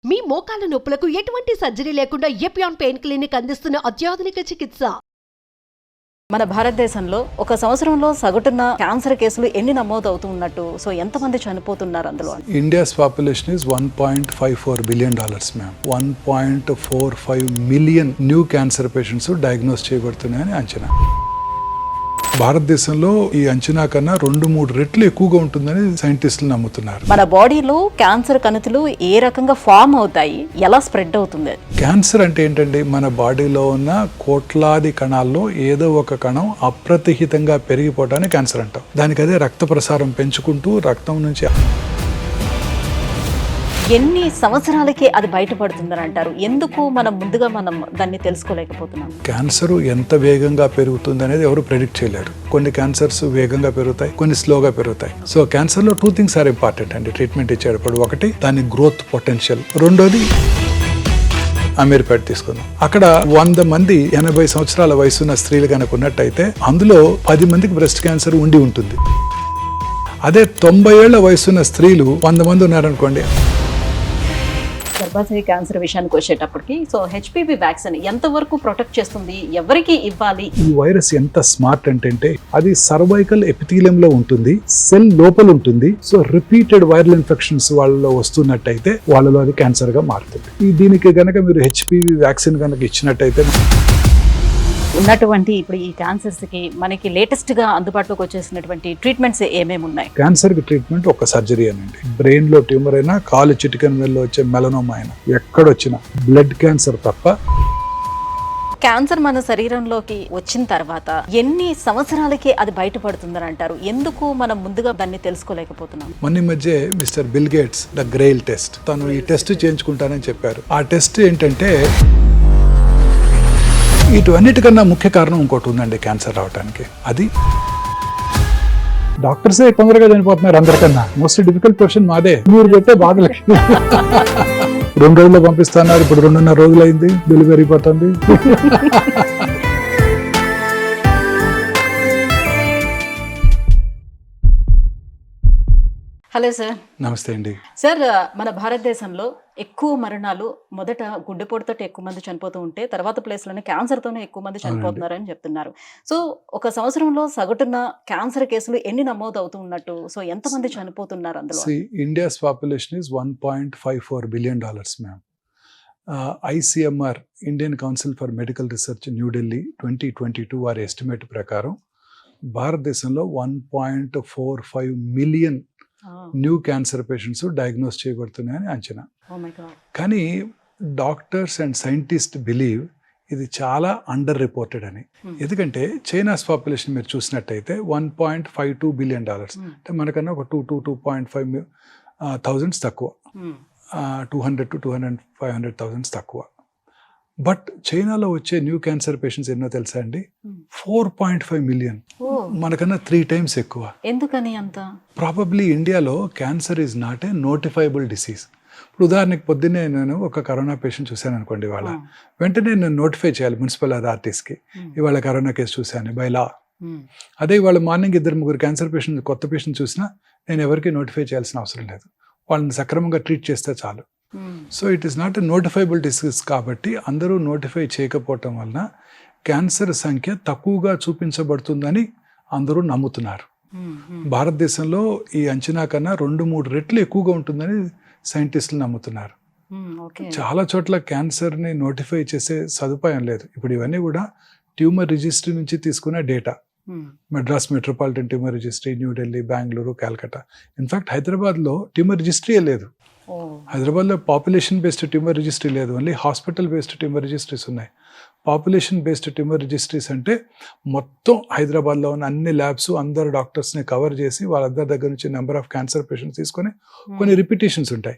మీ మోకాల నొప్పులకు ఎటువంటి సర్జరీ లేకుండా ఎపియాన్ పెయిన్ క్లినిక్ అందిస్తున్న అత్యాధునిక చికిత్స. మన భారతదేశంలో ఒక సంవత్సరంలో సగటున క్యాన్సర్ కేసులు ఎన్ని నమోదు అవుతున్నట్టు, సో ఎంతమంది చనిపోతున్నారు అందులో? India's population is $1.54 billion, ma'am. 1.45 million new cancer patients diagnosed చేయబడుతున్నాయని అంచనా. భారతదేశంలో ఈ అంచనా కన్నా 2-3 రెట్లు ఎక్కువగా ఉంటుందని సైంటిస్టులు నమ్ముతున్నారు. మన బాడీలో క్యాన్సర్ కణుతులు ఏ రకంగా ఫామ్ అవుతాయి, ఎలా స్ప్రెడ్ అవుతుంది? క్యాన్సర్ అంటే ఏంటండి? మన బాడీలో ఉన్న కోట్లాది కణాల్లో ఏదో ఒక కణం అప్రతిహితంగా పెరిగిపోవటాన్ని క్యాన్సర్ అంటాం. దానికి అదే రక్త ప్రసారం పెంచుకుంటూ రక్తం నుంచి ఎన్ని సంవత్సరాలకే అది బయటపడుతుందని అంటారు? ఎందుకు ముందుగా మనం దాన్ని తెలుసుకోలేకపోతున్నాం? క్యాన్సర్ ఎంత వేగంగా పెరుగుతుంది అనేది ఎవరు ప్రెడిక్ట్ చేయలేరు. కొన్ని క్యాన్సర్స్ వేగంగా పెరుగుతాయి, కొన్ని స్లోగా పెరుగుతాయి. సో క్యాన్సర్లో 2 things ఆర్ ఇంపార్టెంట్ అండి ట్రీట్మెంట్ ఇచ్చేటప్పుడు. ఒకటి దాని గ్రోత్ పొటెన్షియల్, రెండోది అమీర్పేట తీసుకుందాం. అక్కడ 100 మంది 80 సంవత్సరాల వయసున్న స్త్రీలు కనుక ఉన్నట్టయితే అందులో 10 మందికి బ్రెస్ట్ క్యాన్సర్ ఉండి ఉంటుంది. అదే 90 ఏళ్ల వయసున్న స్త్రీలు 100 మంది ఉన్నారనుకోండి. గర్భాశయ క్యాన్సర్ విషయానికి వచ్చేటప్పటికి, సో హెచ్పివి వ్యాక్సిన్ ఎంతవరకు ప్రొటెక్ట్ చేస్తుంది, ఎవరికి ఇవ్వాలి? ఈ వైరస్ ఎంత స్మార్ట్ అంటే అది సర్వైకల్ ఎపిథీలియం లో ఉంటుంది, సెల్ లోపల ఉంటుంది. సో రిపీటెడ్ వైరల్ ఇన్ఫెక్షన్స్ వాళ్ళలో వస్తున్నట్టయితే వాళ్ళలో అది క్యాన్సర్ గా మారుతుంది. దీనికి గనక మీరు హెచ్పివి వ్యాక్సిన్ కనుక ఇచ్చినట్టయితే ఉన్నటువంటి ఇప్పుడు ఈ క్యాన్సర్స్ కి మనకి లేటెస్ట్ గా అందుబాటులోకి వచ్చేసినటువంటి ట్రీట్మెంట్స్ ఏమేమి ఉన్నాయి? క్యాన్సర్ కి ట్రీట్మెంట్ ఒక సర్జరీ అనండి. బ్రెయిన్ లో ట్యూమర్ అయినా, కాలు చిటికెన్ వేల్లో వచ్చే మెలనోమా అయినా, ఎక్కడొచ్చినా బ్లడ్ క్యాన్సర్ తప్ప. క్యాన్సర్ మన శరీరంలోకి వచ్చిన తర్వాత ఎన్ని సంవత్సరాలకి అది బయటపడుతుందని అంటారు? ఎందుకు మనం ముందుగా దాన్ని తెలుసుకోలేకపోతున్నాం? మొన్న మధ్య మిస్టర్ బిల్ గేట్స్ ద గ్రెయిల్ టెస్ట్, తను ఈ టెస్ట్ చేయించుకుంటానని చెప్పారు. ఆ టెస్ట్ ఏంటంటే వీటన్నిటికన్నా ముఖ్య కారణం ఇంకోటి ఉందండి క్యాన్సర్ రావడానికి. అది డాక్టర్సే తొందరగా చనిపోతున్నారు అందరికన్నా. మోస్ట్ డిఫికల్ట్ క్వశ్చన్ మాదే. మీరు పెట్టే బాధలు 2 రోజుల్లో పంపిస్తున్నారు, ఇప్పుడు 2.5 రోజులు అయింది, డెలివరీ పోతుంది. Hello sir. నమస్తే అండి. సార్, మన భారతదేశంలో ఎక్కువ మరణాలు మొదట గుండెపోటుతో ఎక్కువ మంది చనిపోతూ ఉంటే తర్వాత ప్లేస్లోనే క్యాన్సర్తోనే ఎక్కువ మంది చనిపోతున్నారని చెప్తున్నారు. సో ఒక సంవత్సరంలో సగటున క్యాన్సర్ కేసులు ఎన్ని నమోదు అవుతున్నట్టు, సో ఎంతమంది చనిపోతున్నారు అందులో? India's population is $1.54 billion, ma'am. ICMR, Indian council for medical research, New Delhi 2022 వారి ఎస్టిమేట్ ప్రకారం భారతదేశంలో 1.45 million new cancer patients diagnose చేయబడుతున్నాయని అంచనా. కానీ డాక్టర్స్ అండ్ సైంటిస్ట్ బిలీవ్ ఇది చాలా అండర్ రిపోర్టెడ్ అని. ఎందుకంటే చైనాస్ పాపులేషన్ మీరు చూసినట్టయితే $1.52 billion, అంటే మనకన్నా ఒక 2-2.5 థౌజండ్స్ తక్కువ, 200 to 500,000 తక్కువ. బట్ చైనాలో వచ్చే న్యూ క్యాన్సర్ పేషెంట్స్ ఎన్నో తెలుసా అండి? 4.5 మిలియన్, మనకన్నా 3 times ఎక్కువ. ఎందుకని అంత? ప్రాబబ్లీ ఇండియాలో cancer is not a notifiable disease. ఇప్పుడు ఉదాహరణకి పొద్దున్నే నేను ఒక కరోనా పేషెంట్ చూశాను అనుకోండి, ఇవాళ వెంటనే నేను నోటిఫై చేయాలి మున్సిపల్ అథారిటీస్కి, ఇవాళ కరోనా కేసు చూశాను బై లా. అదే ఇవాళ మార్నింగ్ 2-3 క్యాన్సర్ పేషెంట్, కొత్త పేషెంట్ చూసినా నేను ఎవరికి నోటిఫై చేయాల్సిన అవసరం లేదు, వాళ్ళని సక్రమంగా ట్రీట్ చేస్తే చాలు. So it is not a notifiable disease. కాబట్టి అందరూ నోటిఫై చేయకపోవటం వలన క్యాన్సర్ సంఖ్య తక్కువగా చూపించబడుతుందని అందరూ నమ్ముతున్నారు. భారతదేశంలో ఈ అంచనా కన్నా 2-3 రెట్లు ఎక్కువగా ఉంటుందని సైంటిస్టులు నమ్ముతున్నారు. చాలా చోట్ల క్యాన్సర్ని నోటిఫై చేసే సదుపాయం లేదు. ఇప్పుడు ఇవన్నీ కూడా ట్యూమర్ రిజిస్ట్రీ నుంచి తీసుకునే data. Madras metropolitan tumour registry, New Delhi, Bengaluru, Calcutta. In fact హైదరాబాద్లో ట్యూమర్ రిజిస్ట్రీయే లేదు. హైదరాబాద్లో పాపులేషన్ బేస్డ్ ట్యూమర్ రిజిస్ట్రీ లేదు, only hospital based tumour registries ఉన్నాయి. పాపులేషన్ బేస్డ్ ట్యూమర్ రిజిస్ట్రీస్ అంటే మొత్తం హైదరాబాద్లో ఉన్న అన్ని ల్యాబ్స్, అందరు డాక్టర్స్ని కవర్ చేసి వాళ్ళందరి దగ్గర నుంచి నెంబర్ ఆఫ్ క్యాన్సర్ పేషెంట్స్ తీసుకొని కొన్ని రిపిటేషన్స్ ఉంటాయి.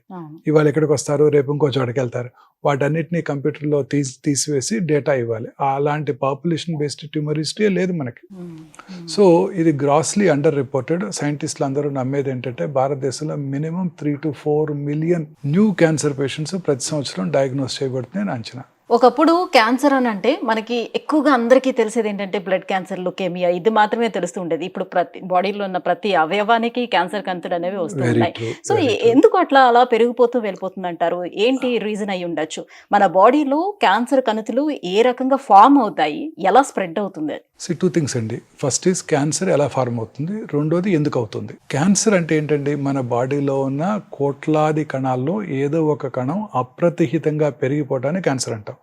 ఇవాళ ఎక్కడికి వస్తారు, రేపు ఇంకో చోటకి వెళ్తారు, వాటన్నిటిని కంప్యూటర్లో తీసివేసి డేటా ఇవ్వాలి. అలాంటి పాపులేషన్ బేస్డ్ ట్యూమర్ రిజిస్ట్రీ లేదు మనకి. సో ఇది గ్రాస్లీ అండర్ రిపోర్టెడ్. సైంటిస్టులు అందరూ నమ్మేది ఏంటంటే భారతదేశంలో minimum 3 to 4 million new cancer patients ప్రతి సంవత్సరం డయాగ్నోస్ చేయబడుతున్నాయని అంచనా. ఒకప్పుడు క్యాన్సర్ అని అంటే మనకి ఎక్కువగా అందరికీ తెలిసేది ఏంటంటే బ్లడ్ క్యాన్సర్, లుకేమియా, ఇది మాత్రమే తెలుస్తూ ఉండేది. ఇప్పుడు ప్రతి బాడీలో ఉన్న ప్రతి అవయవానికి క్యాన్సర్ కంతులు అనేవి వస్తూ వెరీ ఉన్నాయి. ట్రూ, సో ఎందుకు అలా పెరిగిపోతూ వెళ్ళిపోతుంది అంటారు? ఏంటి రీజన్ అయి ఉండొచ్చు? మన బాడీలో క్యాన్సర్ కణుతులు ఏ రకంగా ఫామ్ అవుతాయి, ఎలా స్ప్రెడ్ అవుతుంది? టూ థింగ్స్ అండి. ఫస్ట్ ఈజ్ క్యాన్సర్ ఎలా ఫార్మ్ అవుతుంది, రెండోది ఎందుకు అవుతుంది. క్యాన్సర్ అంటే ఏంటండి, మన బాడీలో ఉన్న కోట్లాది కణాల్లో ఏదో ఒక కణం అప్రతిహితంగా పెరిగిపోవటాన్ని క్యాన్సర్ అంటాం.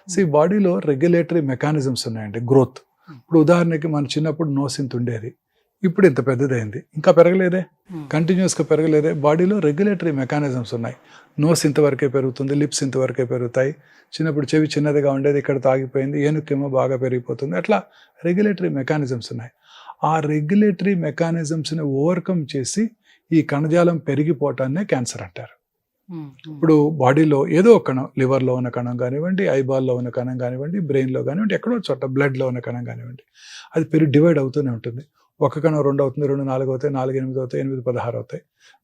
ఈ బాడీలో రెగ్యులేటరీ మెకానిజమ్స్ ఉన్నాయండి, గ్రోత్. ఇప్పుడు ఉదాహరణకి మన చిన్నప్పుడు నోస్ ఇంత ఉండేది, ఇప్పుడు ఇంత పెద్దదైంది, ఇంకా పెరగలేదే, కంటిన్యూస్గా పెరగలేదే. బాడీలో రెగ్యులేటరీ మెకానిజమ్స్ ఉన్నాయి. నోస్ ఇంతవరకే పెరుగుతుంది, లిప్స్ ఇంతవరకే పెరుగుతాయి. చిన్నప్పుడు చెవి చిన్నదిగా ఉండేది, ఇక్కడ తాగిపోయింది, ఏనుకేమో బాగా పెరిగిపోతుంది. అట్లా రెగ్యులేటరీ మెకానిజమ్స్ ఉన్నాయి. ఆ రెగ్యులేటరీ మెకానిజమ్స్ని ఓవర్కమ్ చేసి ఈ కణజాలం పెరిగిపోవటాన్నే క్యాన్సర్ అంటారు. ఇప్పుడు బాడీలో ఏదో ఒక కణం, లివర్లో ఉన్న కణం కానివ్వండి, ఐబాల్లో ఉన్న కణం కానివ్వండి, బ్రెయిన్లో కానివ్వండి, ఎక్కడో చోట బ్లడ్లో ఉన్న కణం కానివ్వండి, అది డివైడ్ అవుతూనే ఉంటుంది. ఒక కణం 2 అవుతుంది, 2 4 అవుతాయి, 4 8 అవుతాయి, 8 16 అవుతాయి.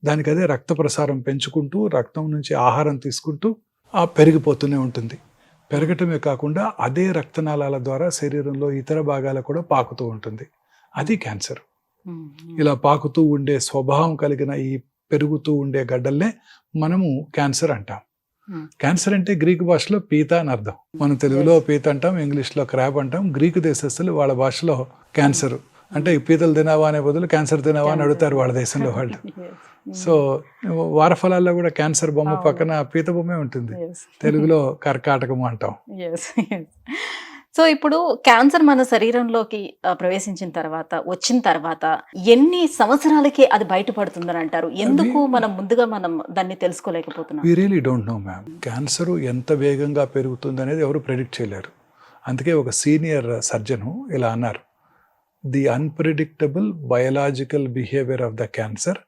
దానికి అదే రక్త ప్రసారం పెంచుకుంటూ, రక్తం నుంచి ఆహారం తీసుకుంటూ పెరిగిపోతూనే ఉంటుంది. పెరగటమే కాకుండా అదే రక్తనాళాల ద్వారా శరీరంలో ఇతర భాగాలకు కూడా పాకుతూ ఉంటుంది. అది క్యాన్సర్. ఇలా పాకుతూ ఉండే స్వభావం కలిగిన ఈ పెరుగుతూ ఉండే గడ్డల్నే మనము క్యాన్సర్ అంటాం. క్యాన్సర్ అంటే గ్రీకు భాషలో పీత అని అర్థం. మనం తెలుగులో పీత అంటాం, ఇంగ్లీష్లో క్రాబ్ అంటాం. గ్రీకు దేశస్తులు వాళ్ళ భాషలో క్యాన్సర్ అంటే పీతలు తినావా అనే బదులు క్యాన్సర్ తినావా అని అడుగుతారు వాళ్ళ దేశంలో వాళ్ళు. సో వారఫలాల్లో కూడా క్యాన్సర్ బొమ్మ పక్కన పీత బొమ్మే ఉంటుంది. తెలుగులో కర్కాటకము అంటాం. సో ఇప్పుడు క్యాన్సర్ మన శరీరంలోకి ప్రవేశించిన తర్వాత, వచ్చిన తర్వాత ఎన్ని సంవత్సరాలకి అది బయటపడుతుందని అంటారు? ఎందుకు ముందుగా మనం దాన్ని తెలుసుకోలేకపోతున్నాం? We really don't know ma'am. Cancer ఎంత వేగంగా పెరుగుతుంది అనేది ఎవరు ప్రెడిక్ట్ చేయలేరు. అందుకే ఒక సీనియర్ సర్జను ఇలా అన్నారు, the unpredictable biological behaviour of the cancer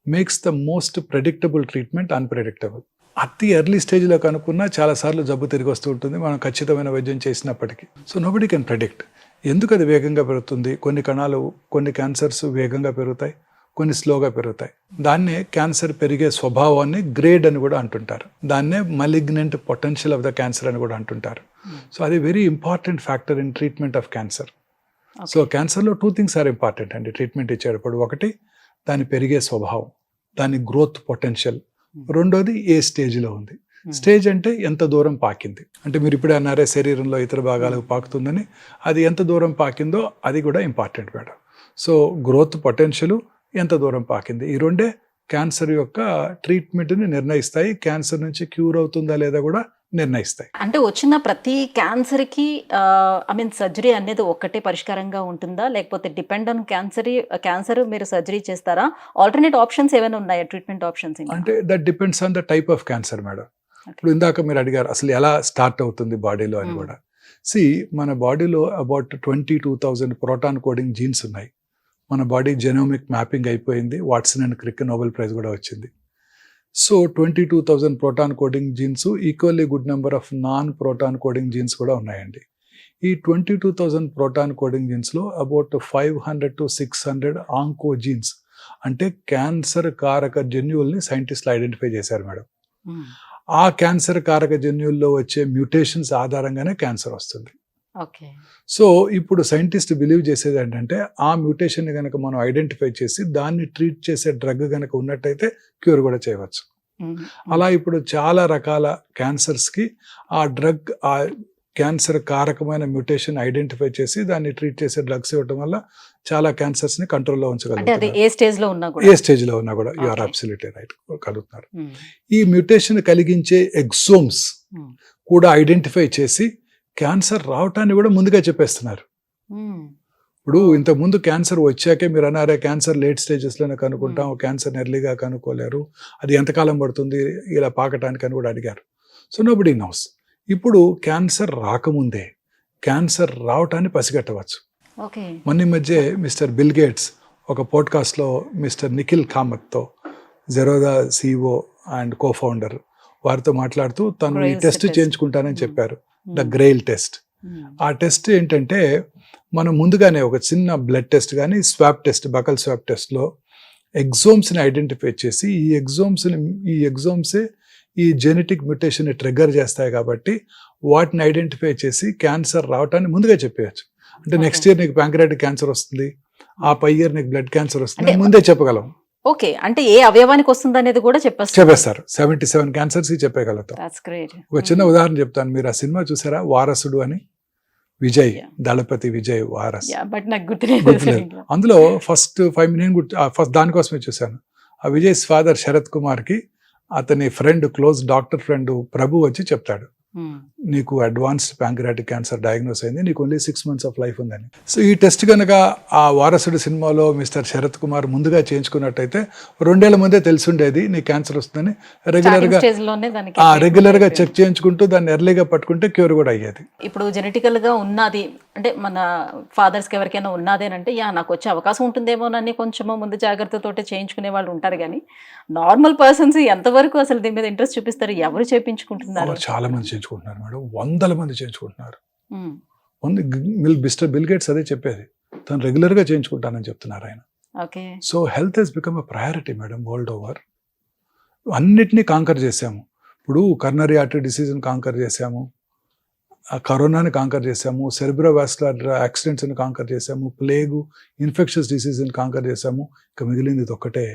makes the most predictable treatment unpredictable. అతి ఎర్లీ స్టేజ్లో కనుక్కున్నా చాలాసార్లు జబ్బు తిరిగి వస్తూ ఉంటుంది మనం ఖచ్చితమైన వైద్యం చేసినప్పటికీ. So nobody can predict. ఎందుకు అది వేగంగా పెరుగుతుంది? కొన్ని కణాలు, కొన్ని క్యాన్సర్స్ వేగంగా పెరుగుతాయి, కొన్ని స్లోగా పెరుగుతాయి. దాన్నే క్యాన్సర్ పెరిగే స్వభావాన్ని గ్రేడ్ అని కూడా అంటుంటారు. దాన్నే malignant potential of the cancer అని కూడా అంటుంటారు. సో అది very important factor in treatment of cancer. So క్యాన్సర్లో 2 థింగ్స్ ఆర్ ఇంపార్టెంట్ అండి ట్రీట్మెంట్ ఇచ్చేటప్పుడు. ఒకటి దాని పెరిగే స్వభావం, దాని గ్రోత్ పొటెన్షియల్. రెండోది ఏ స్టేజ్లో ఉంది. స్టేజ్ అంటే ఎంత దూరం పాకింది. అంటే మీరు ఇప్పుడే అన్నారే శరీరంలో ఇతర భాగాలకు పాకుతుందని, అది ఎంత దూరం పాకిందో అది కూడా important madam. So growth potential, ఎంత దూరం పాకింది, ఈ రెండే క్యాన్సర్ యొక్క ట్రీట్మెంట్ని నిర్ణయిస్తాయి. క్యాన్సర్ నుంచి క్యూర్ అవుతుందా లేదా కూడా నిర్ణయిస్తాయి. అంటే వచ్చిన ప్రతి క్యాన్సర్కి సర్జరీ అనేది ఒక్కటే పరిష్కారంగా ఉంటుందా, లేకపోతే డిపెండ్ ఆన్ క్యాన్సర్ మీరు సర్జరీ చేస్తారా? ఆల్టర్నేట్ ఆప్షన్స్ ఏమైనా ఉన్నాయా, ట్రీట్మెంట్ ఆప్షన్స్? అంటే that depends on the type of cancer madam. ఇప్పుడు ఇందాక మీరు అడిగారు అసలు ఎలా స్టార్ట్ అవుతుంది బాడీలో అని కూడా. మన బాడీలో అబౌట్ 22,000 ప్రోటాన్ కోడింగ్ జీన్స్ ఉన్నాయి. మన బాడీ జెనోమిక్ మ్యాపింగ్ అయిపోయింది. Watson and Crick Nobel prize కూడా వచ్చింది. So 22,000 protein coding genes, equally good number of non protein coding genes కూడా ఉన్నాయండి. ఈ 22,000 ప్రోటాన్ కోడింగ్ జీన్స్లో అబౌట్ 500 to 600 ఆంకో జీన్స్ అంటే క్యాన్సర్ కారక జన్యువుల్ని సైంటిస్టులు ఐడెంటిఫై చేశారు మేడం. ఆ క్యాన్సర్ కారక జన్యువుల్లో వచ్చే మ్యూటేషన్స్ ఆధారంగానే క్యాన్సర్ వస్తుంది. సో ఇప్పుడు సైంటిస్ట్ బిలీవ్ చేసేది ఏంటంటే ఆ మ్యూటేషన్ కనుక మనం ఐడెంటిఫై చేసి దాన్ని ట్రీట్ చేసే డ్రగ్ కనుక ఉన్నట్టయితే క్యూర్ కూడా చేయవచ్చు. అలా ఇప్పుడు చాలా రకాల క్యాన్సర్స్కి ఆ డ్రగ్, ఆ క్యాన్సర్ కారకమైన మ్యూటేషన్ ఐడెంటిఫై చేసి దాన్ని ట్రీట్ చేసే డ్రగ్స్ ఇవ్వడం వల్ల చాలా క్యాన్సర్స్ని కంట్రోల్లో ఉంచగలుగుతారు. ఏ స్టేజ్లో ఉన్నా కూడా యు ఆర్ అబ్సల్యూట్లీ రైట్, కలుగుతున్నారు. ఈ మ్యూటేషన్ కలిగించే ఎక్సోమ్స్ కూడా ఐడెంటిఫై చేసి క్యాన్సర్ రావటాన్ని కూడా ముందుగా చెప్పేస్తున్నారు. ఇప్పుడు ఇంతకుముందు క్యాన్సర్ వచ్చాకే మీరు అన్నారే క్యాన్సర్ లేట్ స్టేజెస్లోనే కనుక్కుంటాం, క్యాన్సర్ ఎర్లీగా కనుక్కోలేరు, అది ఎంతకాలం పడుతుంది ఇలా పాకటానికి అని కూడా అడిగారు. So nobody knows. ఇప్పుడు క్యాన్సర్ రాకముందే క్యాన్సర్ రావటాన్ని పసిగట్టవచ్చు. మొన్న మధ్య మిస్టర్ బిల్ గేట్స్ ఒక పోడ్కాస్ట్లో మిస్టర్ నిఖిల్ కామత్తో, జెరోదా CEO అండ్ కో-ఫౌండర్, వారితో మాట్లాడుతూ తను ఈ టెస్ట్ చేయించుకుంటానని చెప్పారు, ద గ్రెయిల్ టెస్ట్. ఆ టెస్ట్ ఏంటంటే మనం ముందుగానే ఒక చిన్న బ్లడ్ టెస్ట్ కానీ స్వాబ్ టెస్ట్, బకల్ స్వాబ్ టెస్ట్లో ఎగ్జోమ్స్ని ఐడెంటిఫై చేసి ఈ ఎగ్జోమ్సే ఈ జెనెటిక్ మ్యుటేషన్ ట్రిగ్గర్ చేస్తాయి కాబట్టి వాటిని ఐడెంటిఫై చేసి క్యాన్సర్ రావటాన్ని ముందుగా చెప్పేయచ్చు. అంటే నెక్స్ట్ ఇయర్ నీకు ప్యాంక్రియాటిక్ క్యాన్సర్ వస్తుంది, ఆ పై ఇయర్ నీకు బ్లడ్ క్యాన్సర్ వస్తుంది, ముందే చెప్పగలం. ఓకే, అంటే ఏ అవయవానికి వస్తుంది అనేది కూడా చెప్పేస్తారు. 77 క్యాన్సర్స్ చెప్పగలుగుతాం. ఒక చిన్న ఉదాహరణ చెప్తాను. మీరు ఆ సినిమా చూసారా, వారసుడు అని? విజయ్, దళపతి విజయ్ వారస్. గుర్తులేదు. అందులో ఫస్ట్ 5 మినిట్ ఫస్ట్ దానికోసమే చూశాను. ఆ విజయ్ ఫాదర్ శరత్ కుమార్ కి అతని ఫ్రెండ్, క్లోజ్ డాక్టర్ ఫ్రెండ్ ప్రభు వచ్చి చెప్తాడు, నీకు అడ్వాన్స్డ్ ప్యాంక్రియాటిక్ క్యాన్సర్ డయాగ్నోస్ అయింది, నీకు ఓన్లీ 6 months ఆఫ్ లైఫ్ ఉందని. సో ఈ టెస్ట్ కనుక ఆ వారసుడు సినిమాలో మిస్టర్ శరత్ కుమార్ ముందుగా చేయించుకున్నట్టయితే 2 ఏళ్ల ముందే తెలిసిండేది నీకు క్యాన్సర్ వస్తుందని. రెగ్యులర్ గా చెక్ చేయించుకుంటూ దాన్ని ఎర్లీగా పట్టుకుంటే క్యూర్ కూడా అయ్యేది. ఇప్పుడు జెనెటికల్ గా ఉన్నది అంటే మన ఫాదర్స్ కి ఎవరికైనా ఉన్నది అంటే నాకు వచ్చే అవకాశం ఉంటుందేమోనని కొంచెం ముందు జాగ్రత్తతోటి చేయించుకునే వాళ్ళు ఉంటారు, కానీ నార్మల్ పర్సన్స్ ఎంతవరకు అసలు దీని మీద ఇంట్రెస్ట్ చూపిస్తారు? ఎవరు చేయించుకుంటున్నారు? చాలా మంది చేయించుకుంటున్నారు మేడం, వందల మంది చేయించుకుంటున్నారు. మిస్టర్ బిల్ గేట్స్ అదే చెప్పేది, తను రెగ్యులర్ గా చేయించుకుంటానని చెప్తున్నారు ఆయన. So health has become a priority madam world over. అన్నిటినీ కాంకర్ చేసాము. ఇప్పుడు కర్నరీ ఆర్టరీ డిసీజ్ని కాంకర్ చేసాము, కరోనాని కాంకర్ చేసాము, సెరిబ్రోవాస్కులర్ యాక్సిడెంట్స్ని కాంకర్ చేసాము, ప్లేగు, ఇన్ఫెక్షస్ డిసీజ్ని కాంకర్ చేసాము. ఇక మిగిలింది ఇది ఒక్కటే,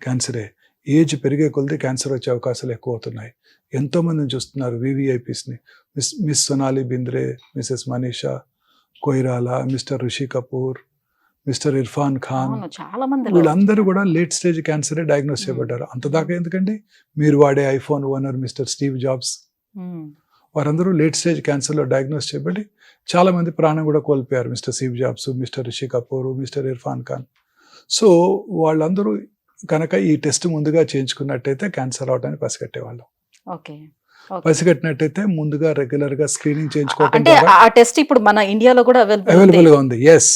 క్యాన్సరే. ఏజ్ పెరిగే కొలది క్యాన్సర్ వచ్చే అవకాశాలు ఎక్కువ అవుతున్నాయి. ఎంతో మందిని చూస్తున్నారు, వివిఐపీస్ని, miss Sonali Bendre, Mrs Manisha Koirala, mister Rishi Kapoor, mister Irrfan Khan, వీళ్ళందరూ కూడా లేట్ స్టేజ్ క్యాన్సరే డయాగ్నోస్ చేయబడ్డారు. అంతదాకా ఎందుకండి, మీరు వాడే iPhone owner mister Steve Jobs, వారందరూ లేట్ స్టేజ్ క్యాన్సర్లో డయాగ్నోస్ చేయబడి చాలా మంది ప్రాణం కూడా కోల్పోయారు. Mister Steve Jobs, mister Rishi Kapoor, mister Irrfan Khan. So వాళ్ళందరూ కనుక ఈ టెస్ట్ ముందుగా చేయించుకున్నట్టయితే క్యాన్సర్ అవడానికి పసిగట్టేవాళ్ళం. పసిగట్టినట్టయితే ముందుగా రెగ్యులర్ గా స్క్రీనింగ్ చేయించుకోవడం ఇప్పుడు మన ఇండియాలో కూడా అవైలబుల్ గా ఉంది. ఎస్,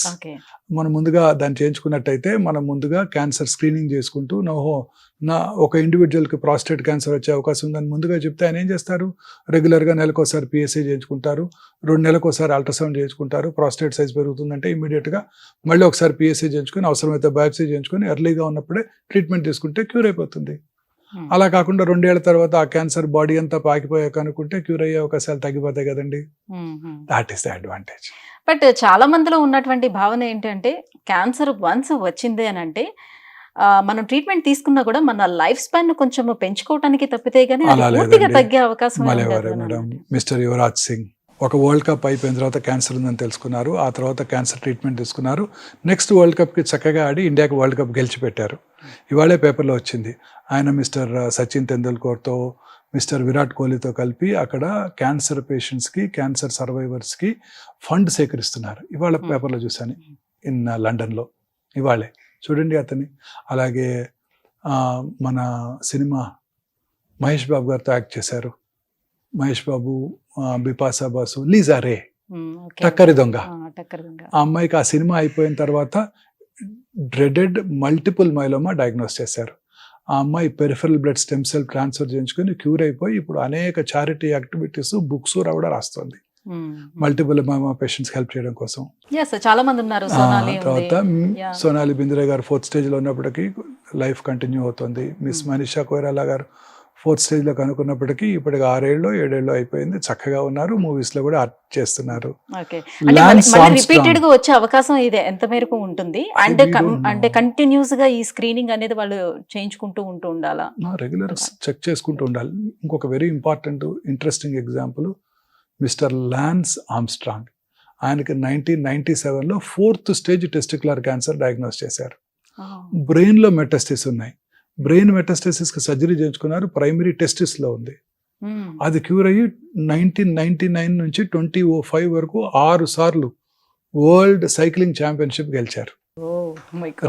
మనం ముందుగా దాన్ని చేయించుకున్నట్టయితే మనం ముందుగా క్యాన్సర్ స్క్రీనింగ్ చేసుకుంటూ ఒక ఇండివిజువల్కి ప్రాస్టేట్ క్యాన్సర్ వచ్చే అవకాశం ఉందని ముందుగా చెప్తే ఆయన ఏం చేస్తారు, రెగ్యులర్గా నెలకోసారి పిఎస్ఏ చేయించుకుంటారు, 2 నెలలకోసారి అల్ట్రాసౌండ్ చేయించుకుంటారు. ప్రాస్టేట్ సైజ్ పెరుగుతుందంటే ఇమీడియట్గా మళ్ళీ ఒకసారి పిఎస్ఏ చేయించుకొని, అవసరమైతే బయాప్సీ చేయించుకొని ఎర్లీగా ఉన్నప్పుడే ట్రీట్మెంట్ తీసుకుంటే క్యూర్ అయిపోతుంది. అలా కాకుండా 2 ఏళ్ల తర్వాత ఆ క్యాన్సర్ బాడీ అంతా పాకిపోయాక అనుకుంటే క్యూర్ అయ్యే అవకాశాలు తగ్గిపోతాయి కదండి. That is the advantage. But చాలా మందిలో ఉన్నటువంటి భావన ఏంటంటే క్యాన్సర్ వన్స్ వచ్చింది అని అంటే మనం ట్రీట్మెంట్ తీసుకున్నా కూడా మన లైఫ్ స్పాన్ కొంచెం పెంచుకోవడానికి తప్పితే గానీ పూర్తిగా తగ్గే అవకాశం మేడం. మిస్టర్ యువరాజ్ సింగ్ ఒక వరల్డ్ కప్ అయిపోయిన తర్వాత క్యాన్సర్ ఉందని తెలుసుకున్నారు, ఆ తర్వాత క్యాన్సర్ ట్రీట్మెంట్ తీసుకున్నారు. నెక్స్ట్ వరల్డ్ కప్కి చక్కగా ఆడి ఇండియాకి వరల్డ్ కప్ గెలిచిపెట్టారు. ఇవాళే పేపర్లో వచ్చింది, ఆయన మిస్టర్ సచిన్ తెందుల్కర్తో, మిస్టర్ విరాట్ కోహ్లీతో కలిపి అక్కడ క్యాన్సర్ పేషెంట్స్కి, క్యాన్సర్ సర్వైవర్స్కి ఫండ్ సేకరిస్తున్నారు. ఇవాళ పేపర్లో చూశాను, ఇన్ లండన్లో ఇవాళే. చూడండి అతన్ని. అలాగే మన సినిమా మహేష్ బాబు గారితో యాక్ట్ చేశారు. మహేష్ బాబు, బిపాసా బాసు, లీజా రే, టక్కరి దొంగ. ఆ అమ్మాయికి ఆ సినిమా అయిపోయిన తర్వాత డ్రెడెడ్ మల్టిపుల్ మైలోమా డయాగ్నోస్ చేశారు. ఆ అమ్మాయి peripheral blood stem cell transfer చేయించుకొని క్యూర్ అయిపోయి ఇప్పుడు అనేక చారిటీ యాక్టివిటీస్, బుక్స్ కూడా రాస్తుంది మల్టిపుల్ మైలోమా పేషెంట్స్ హెల్ప్ చేయడం కోసం. చాలా మంది ఉన్నారు. తర్వాత సోనాలి బింద్రే గారు 4th stage లో ఉన్నప్పటికీ లైఫ్ కంటిన్యూ అవుతుంది. మిస్ మనీషా కొయిరాలా గారు 4th stage లో కనుక్కున్నప్పటికీ ఇప్పటికి 6 ఏళ్ళు 7 ఏళ్ళు అయిపోయింది, చక్కగా ఉన్నారు, మూవీస్ లో కూడా యాక్ట్ చేస్తున్నారు. రిపీటెడ్ గా వచ్చే అవకాశం ఇది ఎంత మేరకు ఉంటుంది అంటే కంటిన్యూస్ గా ఈ స్క్రీనింగ్ అనేది వాళ్ళు చేయించుకుంటూ ఉండాలా, రెగ్యులర్ చెక్ చేసుకుంటూ ఉండాలి. ఇంకొక very important interesting example mister lance Armstrong. ఆయనకి 1997లో 4th stage testicular cancer diagnose చేశారు. బ్రెయిన్ లో మెటాస్టిస్ ఉన్నాయి. బ్రెయిన్ మెటాస్టసిస్ కి సర్జరీ చేయించుకున్నారు, ప్రైమరీ టెస్టిస్ లో ఉంది. అది క్యూర్ అయ్యి 1999 నుంచి 2005 వరకు 6 సార్లు వరల్డ్ సైక్లింగ్ ఛాంపియన్షిప్ గెలిచారు.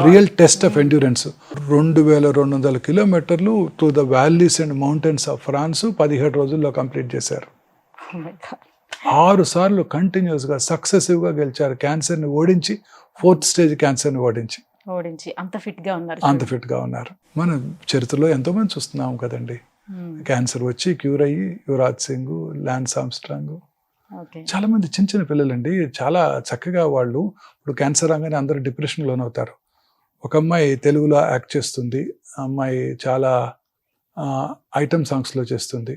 Real test of endurance. 2200 కిలోమీటర్లు to the valleys and mountains of France 17 రోజుల్లో కంప్లీట్ చేశారు. 6 సార్లు కంటిన్యూస్ గా సక్సెసివ్ గా గెలిచారు. క్యాన్సర్ ని ఓడించి, 4th stage క్యాన్సర్ ని ఓడించి అంత ఫిట్ గా ఉన్నారు. మన చరిత్రలో ఎంతో మంది చూస్తున్నాం కదండి, క్యాన్సర్ వచ్చి క్యూర్ అయ్యి. యువరాజ్ సింగ్, లాన్స్ ఆమ్స్ట్రాంగ్, చాలా మంది చిన్న చిన్న పిల్లలండి, చాలా చక్కగా వాళ్ళు. ఇప్పుడు క్యాన్సర్ రాగానే అందరూ డిప్రెషన్ లోనవుతారు. ఒక అమ్మాయి తెలుగులో యాక్ట్ చేస్తుంది. ఆ అమ్మాయి చాలా ఐటమ్ సాంగ్స్లో చేస్తుంది.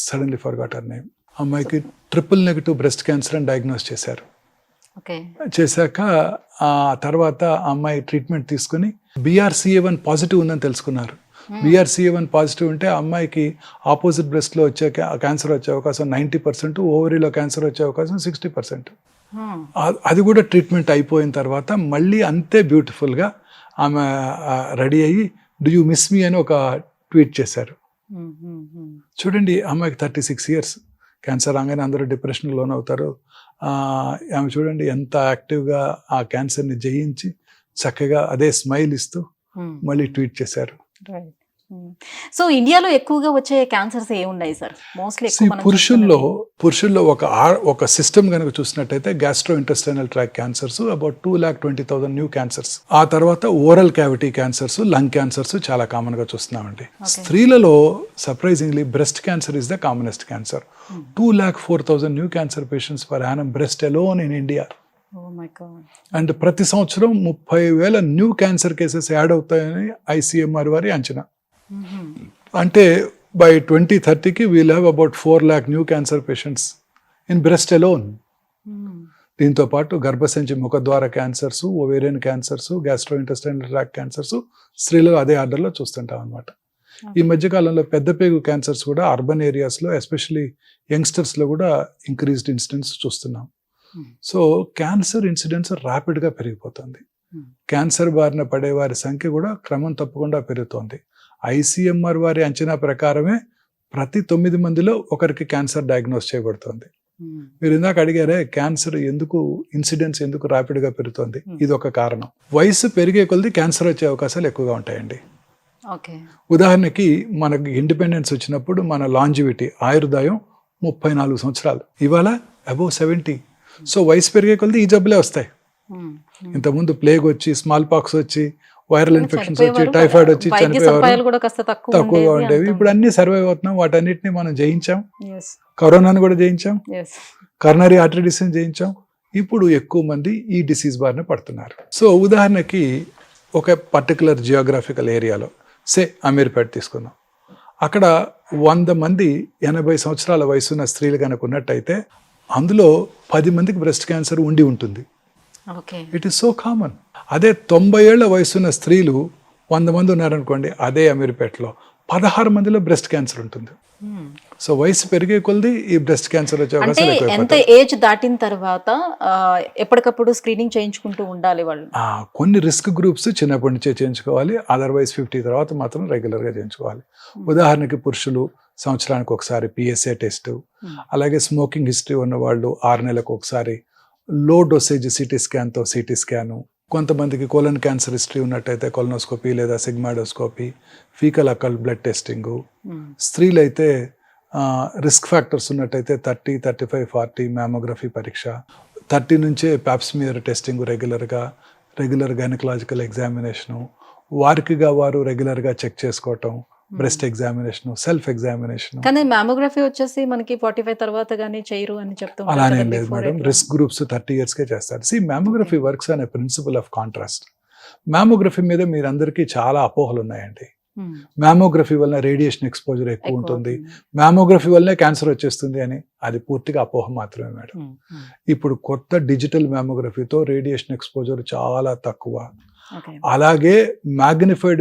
Suddenly forgot her name. అమ్మాయికి ట్రిపుల్ నెగటివ్ బ్రెస్ట్ క్యాన్సర్ అని డయాగ్నోస్ చేశారు. ఓకే. చేశాక ఆ తర్వాత ఆ అమ్మాయి ట్రీట్మెంట్ తీసుకుని BRCA1 పాజిటివ్ ఉందని తెలుసుకున్నారు. BRCA1 పాజిటివ్ ఉంటే ఆ అమ్మాయికి ఆపోజిట్ బ్రెస్ట్లో వచ్చే క్యాన్సర్ వచ్చే అవకాశం 90%, ఓవరీలో క్యాన్సర్ వచ్చే అవకాశం 60%. అది కూడా ట్రీట్మెంట్ అయిపోయిన తర్వాత మళ్ళీ అంతే బ్యూటిఫుల్గా ఆమె రెడీ అయ్యి డూ యూ మిస్ మీ అని ఒక ట్వీట్ చేశారు. చూడండి, అమ్మాయికి 36 years. క్యాన్సర్ రాగానే అందరూ డిప్రెషన్కి లోన్ అవుతారు. ఆమె చూడండి ఎంత యాక్టివ్గా ఆ క్యాన్సర్ని జయించి చక్కగా అదే స్మైల్ ఇస్తూ మళ్ళీ ట్వీట్ చేశారు. సో ఇండియాలో ఎక్కువగా వచ్చే క్యాన్సర్స్ ఏమున్నాయి సార్? మోస్ట్లీ పురుషుల్లో ఒక సిస్టమ్ కనుక చూసినట్టయితే gastro intestinal tract cancers about 2,20,000 new cancers. ఆ తర్వాత oral cavity cancers, lung cancers చాలా కామన్ గా చూస్తున్నామండి. స్త్రీలలో surprisingly breast cancer is the commonest cancer. 2,04,000 new cancer patients per annum breast alone in India. And ప్రతి సంవత్సరం 30,000 న్యూ క్యాన్సర్ కేసెస్ యాడ్ అవుతాయని ICMR వారి అంచనా. అంటే బై 2030కి we'll have about 4 lakh new cancer patients in breast alone. దీంతో పాటు గర్భసంచి ముఖద్వార cancers, ovarian cancers, gastro intestinal tract cancers స్త్రీలు అదే ఆర్డర్లో చూస్తుంటాం అనమాట. ఈ మధ్యకాలంలో పెద్ద పేగు క్యాన్సర్స్ కూడా అర్బన్ ఏరియాస్లో ఎస్పెషల్లీ యంగ్స్టర్స్లో కూడా ఇంక్రీజ్డ్ ఇన్సిడెన్స్ చూస్తున్నాం. సో క్యాన్సర్ ఇన్సిడెన్స్ ర్యాపిడ్గా పెరిగిపోతుంది. క్యాన్సర్ బారిన పడే వారి సంఖ్య కూడా క్రమం తప్పకుండా పెరుగుతోంది. ICMR వారి అంచనా ప్రకారమే ప్రతి 9 మందిలో ఒకరికి క్యాన్సర్ డయాగ్నోస్ చేయబడుతుంది. మీరు ఇందాక అడిగారే క్యాన్సర్ ఇన్సిడెన్స్ ఎందుకు ర్యాపిడ్గా పెరుగుతుంది, ఇది ఒక కారణం. వయసు పెరిగే కొలది క్యాన్సర్ వచ్చే అవకాశాలు ఎక్కువగా ఉంటాయండి. ఉదాహరణకి మనకి ఇండిపెండెన్స్ వచ్చినప్పుడు మన లాంజివిటీ ఆయుర్దాయం 34 సంవత్సరాలు, ఇవాళ అబౌవ్ 70. సో వయసు పెరిగే కొలది ఈ జబ్బులే వస్తాయి. ఇంతకుముందు ప్లేగ్ వచ్చి, స్మాల్ పాక్స్ వచ్చి, వైరల్ ఇన్ఫెక్షన్స్ వచ్చి, టైఫాయిడ్ వచ్చి చనిపోయేవారు తక్కువగా ఉండేవి. ఇప్పుడు అన్ని సర్వైవ్ అవుతున్నాం. వాటన్నిటిని మనం జయించాం. కరోనాను కూడా జయించాం, కరోనరీ ఆర్టరీ డిసీజ్ జయించాం. ఇప్పుడు ఎక్కువ మంది ఈ డిసీజ్ బారిన పడుతున్నారు. సో ఉదాహరణకి ఒక పర్టికులర్ జియోగ్రాఫికల్ ఏరియాలో అమీర్పేట తీసుకుందాం. అక్కడ 100 మంది 80 సంవత్సరాల వయసున్న స్త్రీలు కనుక ఉన్నట్టయితే అందులో 10 మందికి బ్రెస్ట్ క్యాన్సర్ ఉండి ఉంటుంది. It is so common. అదే 90 ఏళ్ల వయసున్న స్త్రీలు 100 మంది ఉన్నారనుకోండి, అదే అమీర్పేటలో 16 మందిలో బ్రెస్ట్ క్యాన్సర్ ఉంటుంది. సో వయసు పెరిగే కొలది ఈ బ్రెస్ట్ క్యాన్సర్ వచ్చే అవకాశాలు ఎక్కువ. ఎంత ఏజ్ దాటిన తర్వాత ఎప్పటికప్పుడు స్క్రీనింగ్ చేయించుకుంటూ ఉండాలి వాళ్ళు? కొన్ని రిస్క్ గ్రూప్స్ చిన్నప్పటి నుంచే చేయించుకోవాలి. అదర్వైజ్ 50 తర్వాత మాత్రం రెగ్యులర్గా చేయించుకోవాలి. ఉదాహరణకి పురుషులు సంవత్సరానికి ఒకసారి PSA టెస్ట్, అలాగే స్మోకింగ్ హిస్టరీ ఉన్న వాళ్ళు 6 నెలలకు ఒకసారి లో డోసేజ్ CT స్కాన్తో CT స్కాను, కొంతమందికి కోలన్ క్యాన్సర్ హిస్టరీ ఉన్నట్టయితే కొలనోస్కోపీ లేదా sigmoidoscopy, faecal occult blood testing. స్త్రీలైతే రిస్క్ ఫ్యాక్టర్స్ ఉన్నట్టయితే 30, 35, 40 మ్యామోగ్రఫీ పరీక్ష, 30 నుంచే pap smear testing regular gynaecological examination, వారికిగా వారు రెగ్యులర్గా చెక్ చేసుకోవటం, బ్రెస్ట్ ఎగ్జామినేషన్, సెల్ఫ్ ఎగ్జామినేషన్. కానీ మ్యామోగ్రఫీ వచ్చేసి మనకి 45 తర్వాత గానీ చేయరు అని చెప్తున్నారు. అలానే లేదు మేడం, రిస్క్ గ్రూప్స్ 30 yearsకే చేస్తారు. మ్యామోగ్రఫీ వర్క్స్ అనే ప్రిన్సిపల్ ఆఫ్ కాంట్రాస్ట్. మ్యామోగ్రఫీ మీద మీరందరికీ చాలా అపోహలు ఉన్నాయండి. మ్యామోగ్రఫీ వల్ల రేడియేషన్ ఎక్స్పోజర్ ఎక్కువ ఉంటుంది, మ్యామోగ్రఫీ వల్లనే క్యాన్సర్ వచ్చేస్తుంది అని. అది పూర్తిగా అపోహ మాత్రమే మేడం. ఇప్పుడు కొత్త డిజిటల్ మ్యామోగ్రఫీతో రేడియేషన్ ఎక్స్పోజర్ చాలా తక్కువ. అలాగే మ్యాగ్నిఫైడ్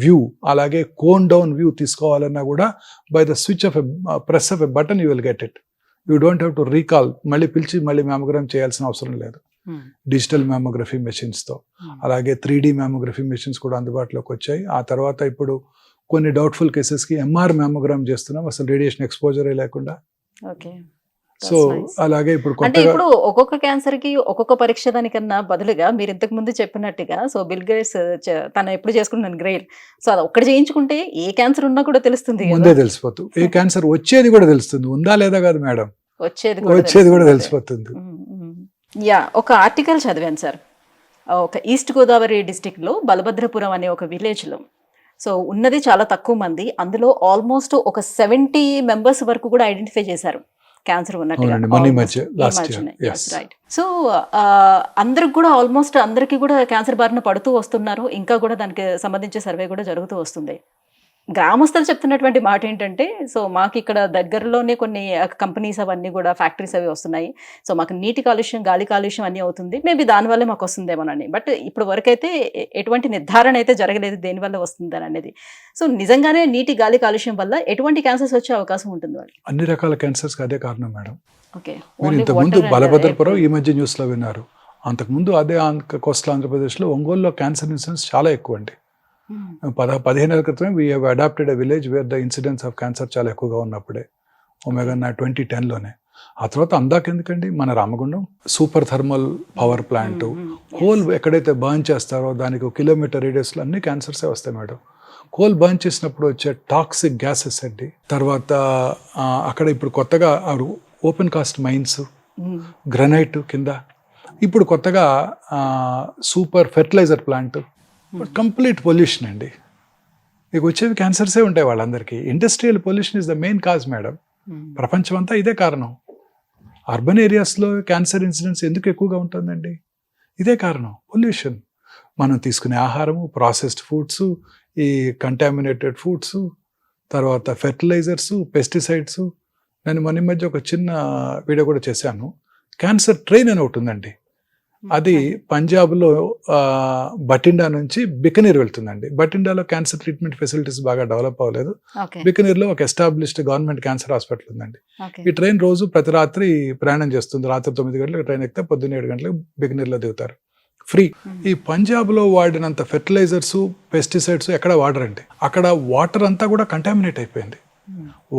వ్యూ, అలాగే కోన్ డౌన్ వ్యూ తీసుకోవాలన్నా కూడా by the switch off press of a button you will get it. You don't have to recall, మళ్ళీ పిలిచి మళ్ళీ మ్యామోగ్రామ్ చేయాల్సిన అవసరం లేదు డిజిటల్ మ్యామోగ్రఫీ మెషిన్స్తో. అలాగే 3D మ్యామోగ్రఫీ మెషిన్స్ కూడా అందుబాటులోకి వచ్చాయి. ఆ తర్వాత ఇప్పుడు కొన్ని డౌట్ఫుల్ కేసెస్కి MR మ్యామోగ్రామ్ చేస్తున్నాం, అసలు రేడియేషన్ ఎక్స్పోజరే లేకుండా. సో అలాగే ఇప్పుడు ఒక్కొక్క క్యాన్సర్ కి ఒక్కొక్క పరీక్ష దానికన్నా బదులుగా మీరు ఇంతకు ముందు చెప్పినట్టుగా, సో బిల్ గేట్స్ తను ఎప్పుడు చేసుకుంటున్నాను గ్రేట్, సో అది ఒక్కటి చేయించుకుంటే ఏ క్యాన్సర్ ఉన్నా కూడా తెలుస్తుంది, ముందే తెలిసిపోతుంది. ఏ క్యాన్సర్ వచ్చేది కూడా తెలుస్తుంది, ఉందా లేదా కాదు మేడం, వచ్చేది కూడా తెలిసిపోతుంది. ఒక ఆర్టికల్ చదివాను సార్, ఒక ఈస్ట్ గోదావరి డిస్టిక్ లో బలభద్రపురం అనే ఒక విలేజ్ లో, సో ఉన్నది చాలా తక్కువ మంది, అందులో ఆల్మోస్ట్ ఒక 70 members వరకు కూడా ఐడెంటిఫై చేశారు క్యాన్సర్ ఉన్నట్టుగా. సో అందరికి కూడా ఆల్మోస్ట్ అందరికి కూడా క్యాన్సర్ బారిన పడుతూ వస్తున్నారు. ఇంకా కూడా దానికి సంబంధించి సర్వే కూడా జరుగుతూ వస్తుంది. గ్రామస్తులు చెప్తున్నటువంటి మాట ఏంటంటే, సో మాకు ఇక్కడ దగ్గరలోనే కొన్ని కంపెనీస్ అవన్నీ కూడా ఫ్యాక్టరీస్ అవి వస్తున్నాయి. సో మాకు నీటి కాలుష్యం, గాలి కాలుష్యం అన్నీ అవుతుంది. మేబీ దానివల్లే మాకు వస్తుందేమోనని. బట్ ఇప్పుడు వరకైతే ఎటువంటి నిర్ధారణ అయితే జరగలేదు దేనివల్ల వస్తుందని అనేది. సో నిజంగానే నీటి, గాలి కాలుష్యం వల్ల ఎటువంటి క్యాన్సర్స్ వచ్చే అవకాశం ఉంటుంది వాళ్ళకి? అన్ని రకాల క్యాన్సర్స్కి అదే కారణం మేడం. ఓకే. మీరు ఇంతకుముందు బలభద్రపురం ఈ మధ్య న్యూస్లో విన్నారు. అంతకుముందు అదే కోస్టల్ ఆంధ్రప్రదేశ్లో ఒంగోలులో క్యాన్సర్ ఇన్సిడెన్స్ చాలా ఎక్కువ అండి. 15 ఏళ్ల క్రితమే we have adopted a village where the incidence of cancer చాలా ఎక్కువగా ఉన్నప్పుడే, ఒమేగా 2010లోనే. ఆ తర్వాత అందాకెందుకండి, మన Ramagundam super thermal power plant, coal ఎక్కడైతే బర్న్ చేస్తారో దానికి 1 కిలోమీటర్ రేడియస్లో అన్ని క్యాన్సర్సే వస్తాయి మేడం. కోల్ బర్న్ చేసినప్పుడు వచ్చే టాక్సిక్ గ్యాసెస్ అండి. తర్వాత అక్కడ ఇప్పుడు కొత్తగా ఓపెన్ కాస్ట్ మైన్స్, గ్రనైట్ కింద ఇప్పుడు కొత్తగా super fertilizer plant, complete pollution అండి. మీకు వచ్చేవి క్యాన్సర్సే ఉంటాయి వాళ్ళందరికీ. Industrial pollution is the main cause madam. ప్రపంచం అంతా ఇదే కారణం. అర్బన్ ఏరియాస్లో క్యాన్సర్ ఇన్సిడెన్స్ ఎందుకు ఎక్కువగా ఉంటుందండి? ఇదే కారణం, పొల్యూషన్. మనం తీసుకునే ఆహారము, ప్రాసెస్డ్ ఫుడ్స్, ఈ కంటామినేటెడ్ ఫుడ్స్, తర్వాత ఫెర్టిలైజర్స్, పెస్టిసైడ్స్. నేను మొన్న మధ్య ఒక చిన్న వీడియో కూడా చేశాను. క్యాన్సర్ ట్రైన్ అని ఒకటి ఉందండి. అది పంజాబ్లో బటిండా నుంచి బికనీర్ వెళ్తుందండి. బటిండాలో క్యాన్సర్ ట్రీట్మెంట్ ఫెసిలిటీస్ బాగా డెవలప్ అవ్వలేదు. బికనీర్లో ఒక ఎస్టాబ్లిష్డ్ గవర్నమెంట్ క్యాన్సర్ హాస్పిటల్ ఉందండి. ఈ ట్రైన్ రోజు ప్రతి రాత్రి ప్రయాణం చేస్తుంది. రాత్రి 9 గంటలకు ట్రైన్ ఎక్కితే పొద్దున్న 7 గంటలకు బికనీర్లో దిగుతారు ఫ్రీ. ఈ పంజాబ్లో వాడినంత ఫెర్టిలైజర్స్, పెస్టిసైడ్స్ ఎక్కడ వాడరండి. అక్కడ వాటర్ అంతా కూడా కంటామినేట్ అయిపోయింది.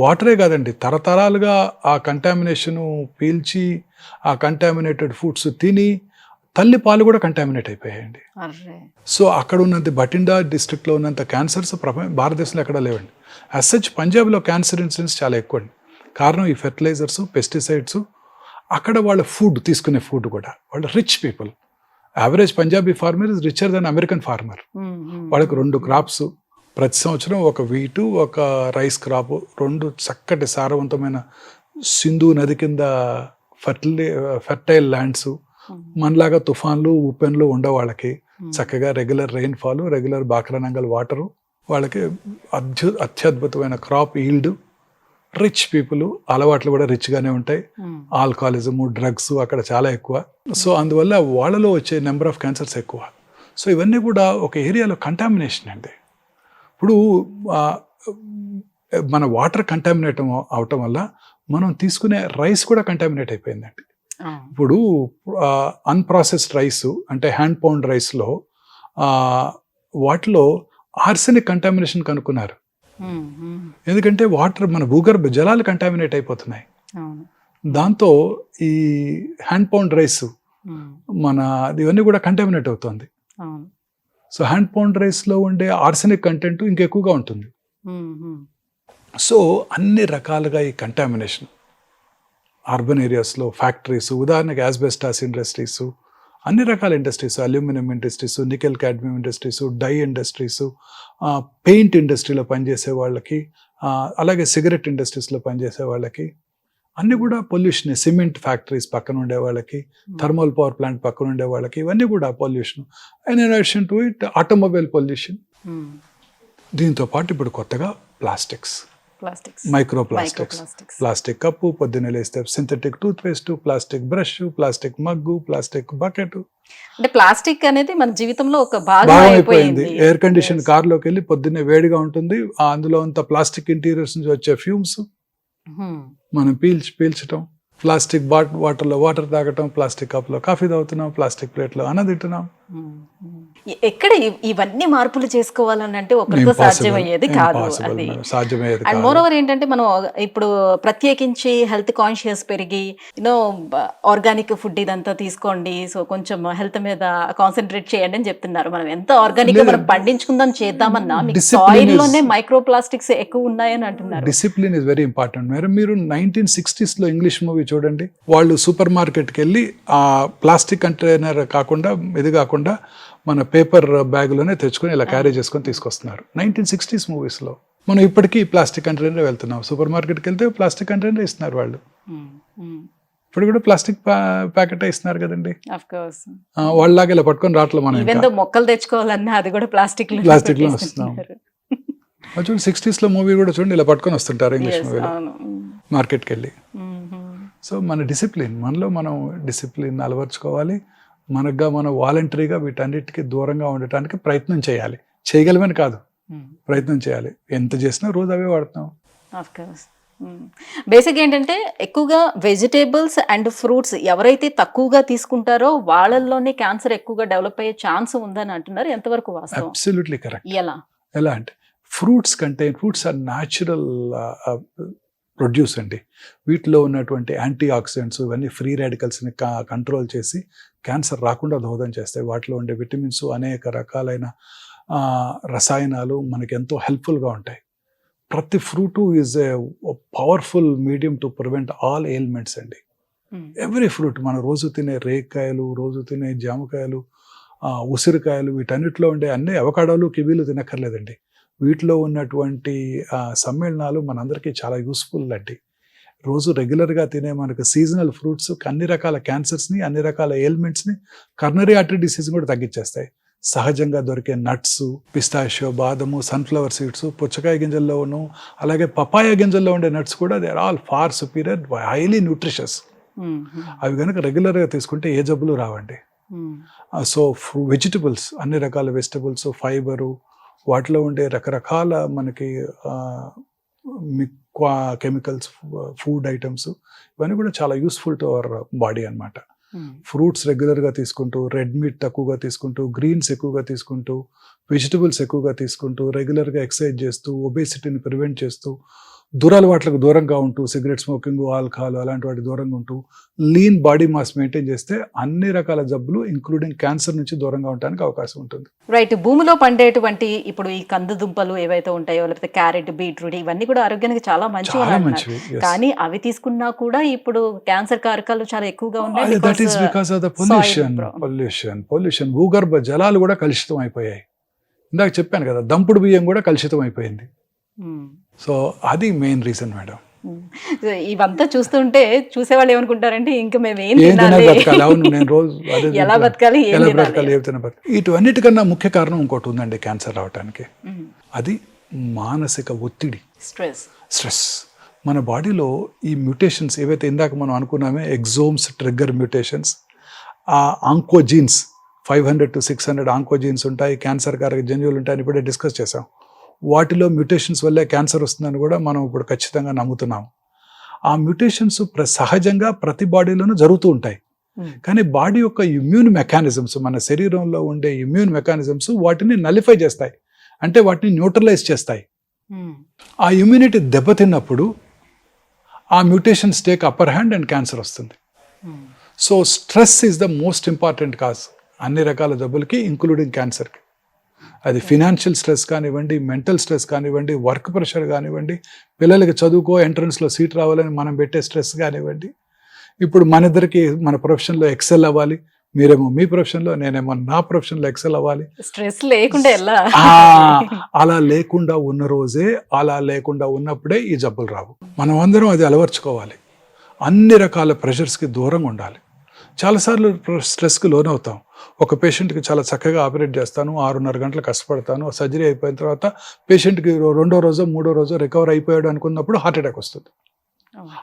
వాటరే కాదండి, తరతరాలుగా ఆ కంటామినేషను పీల్చి ఆ కంటామినేటెడ్ ఫుడ్స్ తిని తల్లి పాలు కూడా కంటామినేట్ అయిపోయాయండి. సో అక్కడ ఉన్నంత బటిండా డిస్ట్రిక్ట్లో ఉన్నంత క్యాన్సర్స్ భారతదేశంలో ఎక్కడా లేవండి. యాజ్ సచ్ పంజాబ్లో క్యాన్సర్ ఇన్సిడెన్స్ చాలా ఎక్కువ అండి. కారణం ఈ ఫెర్టిలైజర్స్, పెస్టిసైడ్స్. అక్కడ వాళ్ళ ఫుడ్, తీసుకునే ఫుడ్ కూడా వాళ్ళు rich people. Average Punjabi farmer is richer than American farmer. వాళ్ళకి 2 క్రాప్స్ ప్రతి సంవత్సరం, ఒక వీటు, ఒక రైస్ క్రాప్, 2 చక్కటి సారవంతమైన సింధు నది కింద ఫెర్టైల్ ల్యాండ్స్. మనలాగా తుఫాన్లు, ఉప్పెన్లు ఉండే వాళ్ళకి చక్కగా regular rainfall, regular Bhakra Nangal water, వాళ్ళకి అత్యద్భుతమైన క్రాప్ ఈల్డ్, రిచ్ పీపుల్. అలవాట్లు కూడా రిచ్గానే ఉంటాయి. ఆల్కహాలిజము, డ్రగ్స్ అక్కడ చాలా ఎక్కువ. సో అందువల్ల వాళ్ళలో వచ్చే నెంబర్ ఆఫ్ క్యాన్సర్స్ ఎక్కువ. సో ఇవన్నీ కూడా ఒక ఏరియాలో కంటామినేషన్ అండి. ఇప్పుడు మన వాటర్ కంటామినేట్ అవటం వల్ల మనం తీసుకునే రైస్ కూడా కంటామినేట్ అయిపోయిందండి. ఇప్పుడు అన్ప్రాసెస్డ్ రైస్ అంటే హ్యాండ్ పౌండ్ రైస్లో వాటిలో ఆర్సెనిక్ కంటామినేషన్ కనుక్కున్నారు. ఎందుకంటే వాటర్, మన భూగర్భ జలాలు కంటామినేట్ అయిపోతున్నాయి. దాంతో ఈ హ్యాండ్ పౌండ్ రైస్ మన ఇవన్నీ కూడా కంటామినేట్ అవుతుంది. సో హ్యాండ్ పౌండ్ రైస్లో ఉండే ఆర్సెనిక్ కంటెంట్ ఇంకెక్కువగా ఉంటుంది. సో అన్ని రకాలుగా ఈ కంటామినేషన్ అర్బన్ ఏరియాస్లో, ఫ్యాక్టరీస్, ఉదాహరణకి యాస్బెస్టాస్ ఇండస్ట్రీస్, అన్ని రకాల industries, aluminium industries, nickel cadmium industries, dye industries, paint ఇండస్ట్రీలో పనిచేసే వాళ్ళకి, అలాగే సిగరెట్ ఇండస్ట్రీస్లో పనిచేసే వాళ్ళకి అన్నీ కూడా పొల్యూషన్. సిమెంట్ ఫ్యాక్టరీస్ పక్కన ఉండే వాళ్ళకి, థర్మల్ పవర్ ప్లాంట్ పక్కన ఉండే వాళ్ళకి, ఇవన్నీ కూడా pollution. And in addition to it automobile pollution. దీంతో పాటు ఇప్పుడు కొత్తగా plastics, micro plastics, plastic cup, పొద్దున్నే లేస్తే synthetic toothpaste, plastic brush, plastic mug, plastic bucket. అంటే ప్లాస్టిక్ అనేది మన జీవితంలో ఒక భాగం అయిపోయింది. ఎయిర్ కండిషన్ కార్లోకి వెళ్ళి పొద్దున్నే వేడిగా ఉంటుంది, అందులో అంత ప్లాస్టిక్ ఇంటీరియర్స్ నుంచి వచ్చే ఫ్యూమ్స్ మనం పీల్చటం, ప్లాస్టిక్ వాటర్లో వాటర్ తాగటం, ప్లాస్టిక్ కప్లో కాఫీ తాగుతున్నాం, ప్లాస్టిక్ ప్లేట్లో అన్నం తింటున్నాం. ఎక్కడ ఇవన్నీ మార్పులు చేసుకోవాలని అంటే ఒకరితో సాధ్యమయ్యేది కాదు. అండ్ మోర్ ఓవర్ ఏంటంటే మనం ఇప్పుడు ప్రత్యేకించి హెల్త్ కాన్షియస్ పెరిగి ఆర్గానిక్ ఫుడ్ ఇదంతా తీసుకోండి, సో కొంచెం హెల్త్ మీద కాన్సన్ట్రేట్ చేయండి అని చెప్తున్నారు. మనం ఎంత ఆర్గానిక్ మనం పండించుకుందాం చేద్దామన్నా సాయిల్ లోనే మైక్రో ప్లాస్టిక్స్ ఎక్కువ ఉన్నాయని అంటున్నారు. Discipline is very important. మీరు 1960s లో ఇంగ్లీష్ మూవీ చూడండి. వాళ్ళు సూపర్ మార్కెట్కి వెళ్ళి ఆ ప్లాస్టిక్ కంటైనర్ కాకుండా, ఇది కాకుండా మన పేపర్ బ్యాగ్లోనే తెచ్చుకొని ఇలా క్యారీ చేసుకొని తీసుకొస్తున్నారు. 1960s మూవీస్లో. మనం ఇప్పటికీ ప్లాస్టిక్ కంటైనర్ వెళ్తున్నాం. సూపర్ మార్కెట్కి వెళ్తే ప్లాస్టిక్ కంటైనర్ ఇస్తున్నారు వాళ్ళు. ఇప్పుడు కూడా ప్లాస్టిక్ ప్యాకెట్ ఇస్తున్నారు కదండి. వాళ్ళలాగా ఇలా పట్టుకొని రావట్లేదు. మనం మొక్కలు తెచ్చుకోవాలన్నా అది కూడా ప్లాస్టిక్ లో వస్తున్నాం. చూడండి 60s లో మూవీ కూడా చూడండి ఇలా పట్టుకొని వస్తుంటారు ఇంగ్లీష్ Yes, మూవీలో అవును. మార్కెట్కి వెళ్ళి. Mhm. సో మన డిసిప్లిన్, మనలో మనం డిసిప్లిన్ అలవర్చుకోవాలి. మనగా మనం వాలంటరీగా వీటన్నిటికీ దూరంగా ఉండటానికి ప్రయత్నం చేయాలి. చేయగలమని కాదు, ప్రయత్నం చేయాలి. ఎంత చేసినా రోజు అవే వాడుతున్నాం. Of course. బేసిక్ ఏంటంటే ఎక్కువగా వెజిటేబుల్స్ అండ్ ఫ్రూట్స్ ఎవరైతే తక్కువగా తీసుకుంటారో వాళ్ళల్లోనే క్యాన్సర్ ఎక్కువగా డెవలప్ అయ్యే ఛాన్స్ ఉందని అంటున్నారు. ఎంతవరకు వాస్తవం? Absolutely correct. ఎలా అంటే ఫ్రూట్స్ ఆర్ న్యాచురల్ ప్రొడ్యూస్ అండి. వీటిలో ఉన్నటువంటి యాంటీ ఆక్సిడెంట్స్ ఇవన్నీ ఫ్రీ రాడికల్స్ని కంట్రోల్ చేసి క్యాన్సర్ రాకుండా దోహదం చేస్తాయి. వాటిలో ఉండే విటమిన్స్, అనేక రకాలైన రసాయనాలు మనకి ఎంతో హెల్ప్ఫుల్గా ఉంటాయి. ప్రతి fruit is a powerful medium to prevent all ailments అండి. ఎవ్రీ ఫ్రూట్, మనం రోజు తినే రేక్కాయలు, రోజు తినే జామకాయలు, ఉసిరికాయలు, వీటన్నిటిలో ఉండే అన్ని అవకాడోలు, కివీలు తినక్కర్లేదండి. వీటిలో ఉన్నటువంటి సమ్మేళనాలు మనందరికీ చాలా యూస్ఫుల్ అండి. రోజు రెగ్యులర్గా తినే మనకు సీజనల్ ఫ్రూట్స్ అన్ని రకాల క్యాన్సర్స్ని, అన్ని రకాల ఎయిల్మెంట్స్ని, కర్నరీ ఆర్టరీ డిసీజ్ కూడా తగ్గించేస్తాయి. సహజంగా దొరికే నట్స్, పిస్తాషియో, బాదము, సన్ఫ్లవర్ సీడ్స్, పుచ్చకాయ గింజల్లోను, అలాగే పపాయ గింజల్లో ఉండే నట్స్ కూడా they are all far superior, highly nutritious. అవి కనుక రెగ్యులర్గా తీసుకుంటే ఏ జబ్బులు రావండి. సో వెజిటబుల్స్, అన్ని రకాల వెజిటబుల్స్, ఫైబరు, వాటిలో ఉండే రకరకాల మనకి కెమికల్స్, ఫుడ్ ఐటమ్స్, ఇవన్నీ కూడా చాలా యూస్ఫుల్ టు అవర్ బాడీ అన్నమాట. ఫ్రూట్స్ రెగ్యులర్గా తీసుకుంటూ, రెడ్ మీట్ తక్కువగా తీసుకుంటూ, గ్రీన్స్ ఎక్కువగా తీసుకుంటూ, వెజిటబుల్స్ ఎక్కువగా తీసుకుంటూ, రెగ్యులర్గా ఎక్సర్సైజ్ చేస్తూ, ఒబేసిటీని ప్రివెంట్ చేస్తూ, దురలవాట్లకు దూరంగా ఉంటూ, సిగరెట్ స్మోకింగ్, ఆల్కహాల్ అలాంటి వాటి దూరంగా ఉంటూ, లీన్ బాడీ మాస్ మెయింటైన్ చేస్తే అన్ని రకాల జబ్బులు ఇంక్లూడింగ్ క్యాన్సర్ నుంచి దూరంగా ఉండడానికి అవకాశం ఉంటుంది. రైట్. భూమిలో పండేటువంటి ఇప్పుడు ఈ కందు దుంపలు ఏవైతే ఉంటాయో, లేకపోతే క్యారెట్, బీట్రూట్, ఇవన్నీ కూడా ఆరోగ్యానికి చాలా మంచివి చాలా అంటున్నారు. మంచివి. Yes. కానీ అవి తీసుకున్నా కూడా ఇప్పుడు క్యాన్సర్ కారకాలు చాలా ఎక్కువగా ఉన్నాయి. That is because of the pollution. భూగర్భ జలాలు కూడా కలుషితం అయిపోయాయి. ఇందాక చెప్పాను కదా, దంపుడు బియ్యం కూడా కలుషితం అయిపోయింది. సో అది మెయిన్ రీజన్ మేడం. ఇవంతా చూస్తుంటే చూసేవాళ్ళు ఏమనుకుంటారంటే ఇంకా మేము ఏం ఏదైనా తినాలి, బతకాలి. అవును, నేను రోజు అదే ఎలా బతకాలి, ఏం ఎలా తినాలి? బ్రతకాలి, ఏదైనా బతకాలి. ఇటువన్నిటికన్నా ముఖ్య కారణం ఇంకోటి ఉందండి క్యాన్సర్ రావడానికి. అది మానసిక ఒత్తిడి, స్ట్రెస్. మన బాడీలో ఈ మ్యూటేషన్స్ ఏవైతే ఇందాక మనం అనుకున్నామే, ఎగ్జోమ్స్, ట్రిగ్గర్ మ్యూటేషన్స్, ఆ ఆంకోజీన్స్ 500 to 600 ఆంకోజీన్స్ ఉంటాయి, క్యాన్సర్ కారక జన్యువులు ఉంటాయని ఇప్పుడే డిస్కస్ చేసాం. వాటిలో మ్యూటేషన్స్ వల్లే క్యాన్సర్ వస్తుందని కూడా మనం ఇప్పుడు ఖచ్చితంగా నమ్ముతున్నాం. ఆ మ్యూటేషన్స్ సహజంగా ప్రతి బాడీలోనూ జరుగుతూ ఉంటాయి. కానీ బాడీ యొక్క ఇమ్యూన్ మెకానిజమ్స్, మన శరీరంలో ఉండే ఇమ్యూన్ మెకానిజమ్స్ వాటిని నలిఫై చేస్తాయి, అంటే వాటిని న్యూట్రలైజ్ చేస్తాయి. ఆ ఇమ్యూనిటీ దెబ్బతిన్నప్పుడు ఆ mutations take upper hand and cancer వస్తుంది. So stress is the most important cause అన్ని రకాల జబ్బులకి, ఇంక్లూడింగ్ క్యాన్సర్కి. అది ఫినాన్షియల్ స్ట్రెస్ కానివ్వండి, మెంటల్ స్ట్రెస్ కానివ్వండి, వర్క్ ప్రెషర్ కానివ్వండి, పిల్లలకి చదువుకో ఎంట్రన్స్లో సీట్ రావాలని మనం పెట్టే స్ట్రెస్ కానివ్వండి, ఇప్పుడు మన ఇద్దరికి మన ప్రొఫెషన్లో ఎక్సెల్ అవ్వాలి, మీరేమో మీ ప్రొఫెషన్లో, నేనేమో నా ప్రొఫెషన్లో ఎక్సెల్ అవ్వాలి. స్ట్రెస్ లేకుండా ఎలా? అలా లేకుండా ఉన్న రోజే, అలా లేకుండా ఉన్నప్పుడే ఈ జబ్బులు రావు. మనం అందరం అది అలవర్చుకోవాలి. అన్ని రకాల ప్రెషర్స్కి దూరంగా ఉండాలి. చాలాసార్లు స్ట్రెస్కి లోనవుతాం. ఒక పేషెంట్కి చాలా చక్కగా ఆపరేట్ చేస్తాను, 6.5 గంటలు కష్టపడతాను, సర్జరీ అయిపోయిన తర్వాత పేషెంట్కి 2వ రోజో 3వ రోజో రికవర్ అయిపోయాడు అనుకున్నప్పుడు హార్ట్ అటాక్ వస్తుంది.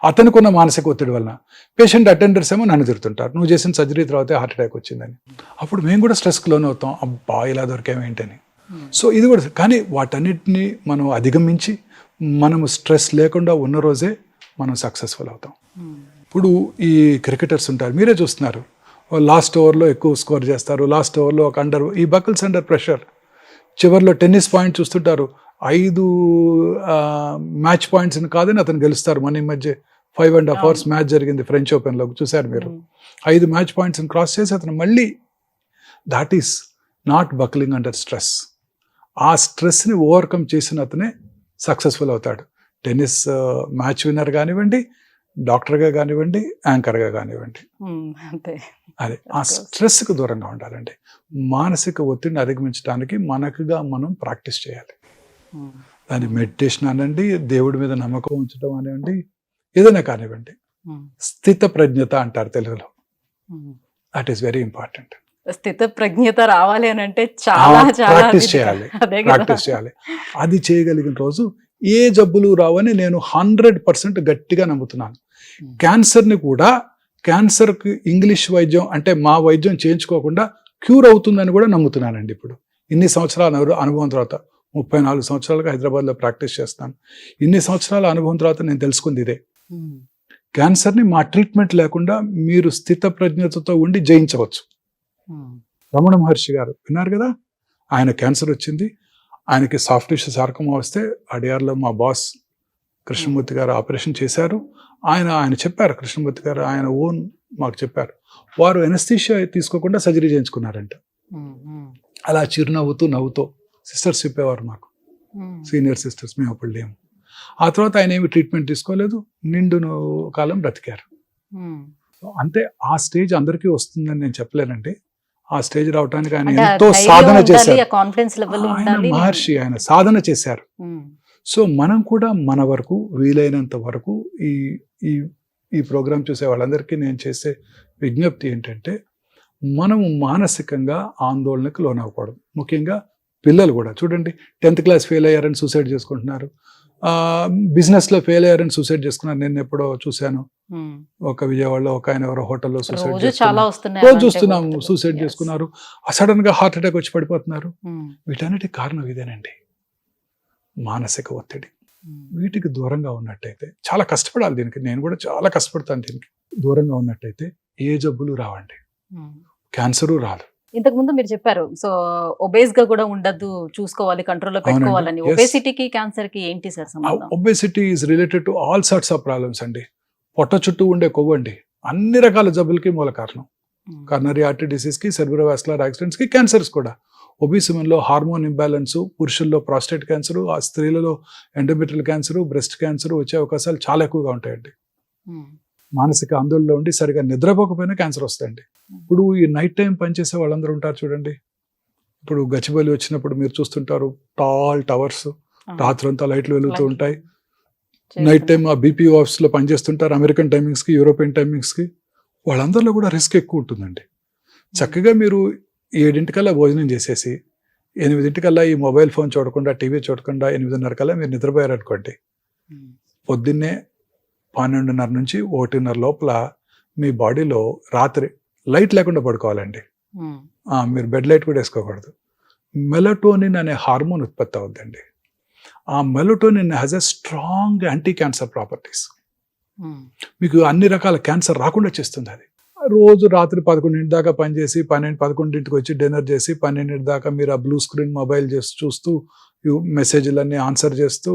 అతనికి ఉన్న మానసిక ఒత్తిడి వలన. పేషెంట్ అటెండర్స్ ఏమో నన్ను తిడుతుంటారు, నువ్వు చేసిన సర్జరీ తర్వాతే హార్ట్ అటాక్ వచ్చిందని. అప్పుడు మేము కూడా స్ట్రెస్కి లోనవుతాం, అబ్బా ఇలా దొరికేమేంటని. సో ఇది కూడా, కానీ వాటన్నిటిని మనం అధిగమించి మనము స్ట్రెస్ లేకుండా ఉన్న రోజే మనం సక్సెస్ఫుల్ అవుతాం. ఇప్పుడు ఈ క్రికెటర్స్ ఉంటారు, మీరే చూస్తున్నారు, లాస్ట్ ఓవర్లో ఎక్కువ స్కోర్ చేస్తారు, లాస్ట్ ఓవర్లో ఒక ఈ బకిల్స్ అండర్ ప్రెషర్. చివరిలో టెన్నిస్ పాయింట్ చూస్తుంటారు, 5 మ్యాచ్ పాయింట్స్ని కాదని అతను గెలుస్తారు. మన ఈ మధ్య 5.5 hours మ్యాచ్ జరిగింది ఫ్రెంచ్ ఓపెన్లో, చూశారు మీరు. 5 మ్యాచ్ పాయింట్స్ని క్రాస్ చేసి అతను మళ్ళీ, that is not buckling under stress. ఆ స్ట్రెస్ని ఓవర్కమ్ చేసిన అతనే సక్సెస్ఫుల్ అవుతాడు. టెన్నిస్ మ్యాచ్ విన్నర్ కానివ్వండి, డాక్టర్గా కానివ్వండి, యాంకర్గా కానివ్వండి. అదే ఆ స్ట్రెస్కి దూరంగా ఉండాలండి. మానసిక ఒత్తిడిని అధిగమించడానికి మనకుగా మనం ప్రాక్టీస్ చేయాలి. దాని మెడిటేషన్ అనండి, దేవుడి మీద నమ్మకం ఉంచడం అనివ్వండి, ఏదైనా కానివ్వండి. స్థిత ప్రజ్ఞత అంటారు తెలుగులో. That is very important. స్థిత ప్రజ్ఞత రావాలి అని అంటే చాలా చాలా ప్రాక్టీస్ అది- చేయాలి అదే కదా. ప్రాక్టీస్ చేయాలి. అది చేయగలిగిన రోజు ఏ జబ్బులు రావని నేను 100% గట్టిగా నమ్ముతున్నాను. క్యాన్సర్ని కూడా క్యాన్సర్కి ఇంగ్లీష్ వైద్యం అంటే మా వైద్యం చేయించుకోకుండా క్యూర్ అవుతుందని కూడా నమ్ముతున్నానండి. ఇప్పుడు ఇన్ని సంవత్సరాల అనుభవం తర్వాత 34 సంవత్సరాలుగా హైదరాబాద్లో ప్రాక్టీస్ చేస్తాను. ఇన్ని సంవత్సరాల అనుభవం తర్వాత నేను తెలుసుకుంది ఇదే. ఉమ్, క్యాన్సర్ని మా ట్రీట్మెంట్ లేకుండా మీరు స్థిత ప్రజ్ఞతతో ఉండి జయించవచ్చు. ఉమ్, రమణ మహర్షి గారు విన్నారు కదా, ఆయన క్యాన్సర్ వచ్చింది, ఆయనకి సాఫ్ట్ టిష్యూ సార్కమా వస్తే అడియార్లో మా బాస్ కృష్ణమూర్తి గారు ఆపరేషన్ చేశారు. ఆయన చెప్పారు, కృష్ణమూర్తి గారు ఆయన ఓన్ మాకు చెప్పారు, వారు ఎనస్థీషియా తీసుకోకుండా సర్జరీ చేయించుకున్నారంట. ఉమ్, ఉమ్, అలా చిరునవ్వుతూ నవ్వుతూ సిస్టర్స్ చెప్పేవారు మాకు, ఉమ్, సీనియర్ సిస్టర్స్, మేము అప్పుడు లేము. ఆ తర్వాత ఆయన ఏమి ట్రీట్మెంట్ తీసుకోలేదు, నిండు కాలం బ్రతికారు. ఉమ్. అంటే ఆ స్టేజ్ అందరికీ వస్తుందని నేను చెప్పలేనండి. ఆ స్టేజ్ రావడానికి ఆయన అంటే ఆ ఎంతో ధైర్యం సాధన ఉండాలి, చేశారు. ఆ కాన్ఫిడెన్స్ లెవెల్ ఆయన ఉండాలి. మహర్షి, ఆయన సాధన చేశారు. ఉమ్, సో మనం కూడా మన వరకు వీలైనంత వరకు ఈ ఈ ఈ ప్రోగ్రాం చూసే వాళ్ళందరికీ నేను చేసే విజ్ఞప్తి ఏంటంటే, మనము మానసికంగా ఆందోళనకు లోనవ్వకూడదు. ముఖ్యంగా పిల్లలు కూడా చూడండి, 10th క్లాస్ ఫెయిల్ అయ్యారని సూసైడ్ చేసుకుంటున్నారు, బిజినెస్లో ఫెయిల్ అయ్యారని సూసైడ్ చేసుకున్నారు. నేను ఎప్పుడో చూశాను, ఉమ్. ఒక విజయవాడలో ఒక ఆయన ఎవరో హోటల్లో సూసైడ్ రోజు చాలా చేసుకున్నారు. వస్తున్నాయి రోజు అలాంటి చూస్తున్నాము, వార్తలు. Suicide Yes. చేసుకున్నారు, సడన్ గా హార్ట్ అటాక్ వచ్చి పడిపోతున్నారు. ఉమ్, వీటన్నిటికి కారణం ఇదేనండి, మానసిక ఒత్తిడి. ఉమ్, వీటికి దూరంగా ఉన్నట్టయితే, చాలా కష్టపడాలి దీనికి, నేను కూడా చాలా కష్టపడతాను దీనికి. దూరంగా ఉన్నట్టయితే ఏ జబ్బులు రావండి, ఉమ్. క్యాన్సరు రాదు. ఇంతకు ముందు మీరు చెప్పారు, సో ఒబేస్ గా కూడా ఉండద్దు, చూసుకోవాలి, కంట్రోల్లో పెట్టుకోవాలని. Yes. ఒబేసిటీకి క్యాన్సర్ కి ఏంటి సార్ సంబంధం? Obesity is related to all sorts of problems అండి. పొట్ట చుట్టూ ఉండే కొవ్వండి అన్ని రకాల జబ్బులకి మూల కారణం. ఉమ్, కర్నరీ ఆర్టరీ డిసీజ్కి, సెర్బ్రోవాస్కులర్ యాక్సిడెంట్స్కి, క్యాన్సర్స్ కూడా. ఒబీస్ ఉమెన్లో హార్మోన్ ఇంబ్యాలెన్స్, పురుషుల్లో ప్రాస్టేట్ క్యాన్సరు, ఆ స్త్రీలలో ఎండోమెట్రియల్ క్యాన్సరు, బ్రెస్ట్ క్యాన్సర్ వచ్చే అవకాశాలు చాలా ఎక్కువగా ఉంటాయండి. ఉమ్, మానసిక ఆందోళనలో ఉండి సరిగా నిద్రపోకపోయినా క్యాన్సర్ వస్తాయండి. ఇప్పుడు ఈ నైట్ టైం పనిచేసే వాళ్ళందరూ ఉంటారు చూడండి, ఇప్పుడు గచ్చిబౌలి వచ్చినప్పుడు మీరు చూస్తుంటారు, టాల్ టవర్స్, రాత్రంతా లైట్లు వెలుగుతూ ఉంటాయి. నైట్ టైం ఆ బీపీ ఆఫీస్లో పనిచేస్తుంటారు, అమెరికన్ టైమింగ్స్కి, యూరోపియన్ టైమింగ్స్కి. వాళ్ళందరిలో కూడా రిస్క్ ఎక్కువ ఉంటుందండి. చక్కగా మీరు 7 భోజనం చేసేసి 8 ఈ మొబైల్ ఫోన్ చూడకుండా, టీవీ చూడకుండా 8:30 మీరు నిద్రపోయారనుకోండి, ఉమ్, పొద్దున్నే 12:30 నుంచి 1:30 లోపల మీ బాడీలో రాత్రి లైట్ లేకుండా పడుకోవాలండి. ఉమ్, మీరు బెడ్ లైట్ కూడా వేసుకోకూడదు. మెలటోనిన్ అనే హార్మోన్ ఉత్పత్తి అవుద్దండి. ఆ melatonin has a strong anti cancer properties. Um, మీకు అన్ని రకాల క్యాన్సర్ రాకుండా చేస్తుంది అది. రోజు రాత్రి 11 దాకా పనిచేసి 11 వచ్చి డిన్నర్ చేసి 12 దాకా మీరు ఆ బ్లూ స్క్రీన్ మొబైల్ చూస్తూ మెసేజ్లన్నీ ఆన్సర్ చేస్తూ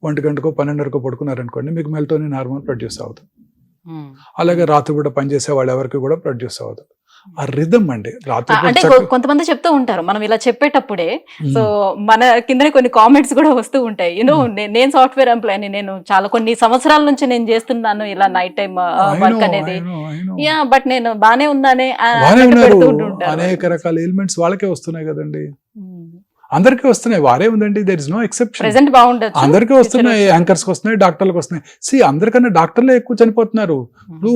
1 12 పడుకున్నారనుకోండి, మీకు మెలటోనిన్ హార్మోన్ ప్రొడ్యూస్ అవుతుంది. ఉమ్. అలాగే రాత్రి కూడా పనిచేసే వాళ్ళు ఎవరికి కూడా ప్రొడ్యూస్ అవుతుంది. ఆ రిథమ్ అండి రాత్రి అంటే కొంతమంది చెప్తూ ఉంటారు, మనం ఇలా చెప్పేటప్పుడే సో మన కింద కొన్ని కామెంట్స్ కూడా వస్తూ ఉంటాయి. యూనో నేను సాఫ్ట్వేర్ ఎంప్లాయీ, నేను చాలా కొన్ని సంవత్సరాల నుంచి నేను చేస్తున్నాను ఇలా నైట్ టైం వర్క్ అనేది, యా బట్ నేను బానే ఉన్నానే పెడుతూ ఉంటారు. అనేక రకాల ఎలిమెంట్స్ వాళ్ళకే వస్తున్నాయి కదండి, అందరికీ వస్తున్నాయి. వారే ఉందండి, there is no exception. Present బాగుండొచ్చు, అందరికీ వస్తున్నాయి, యాంకర్స్కి వస్తున్నాయి, డాక్టర్లకు వస్తున్నాయి. అందరికన్నా డాక్టర్లే ఎక్కువ చనిపోతున్నారు. ఇప్పుడు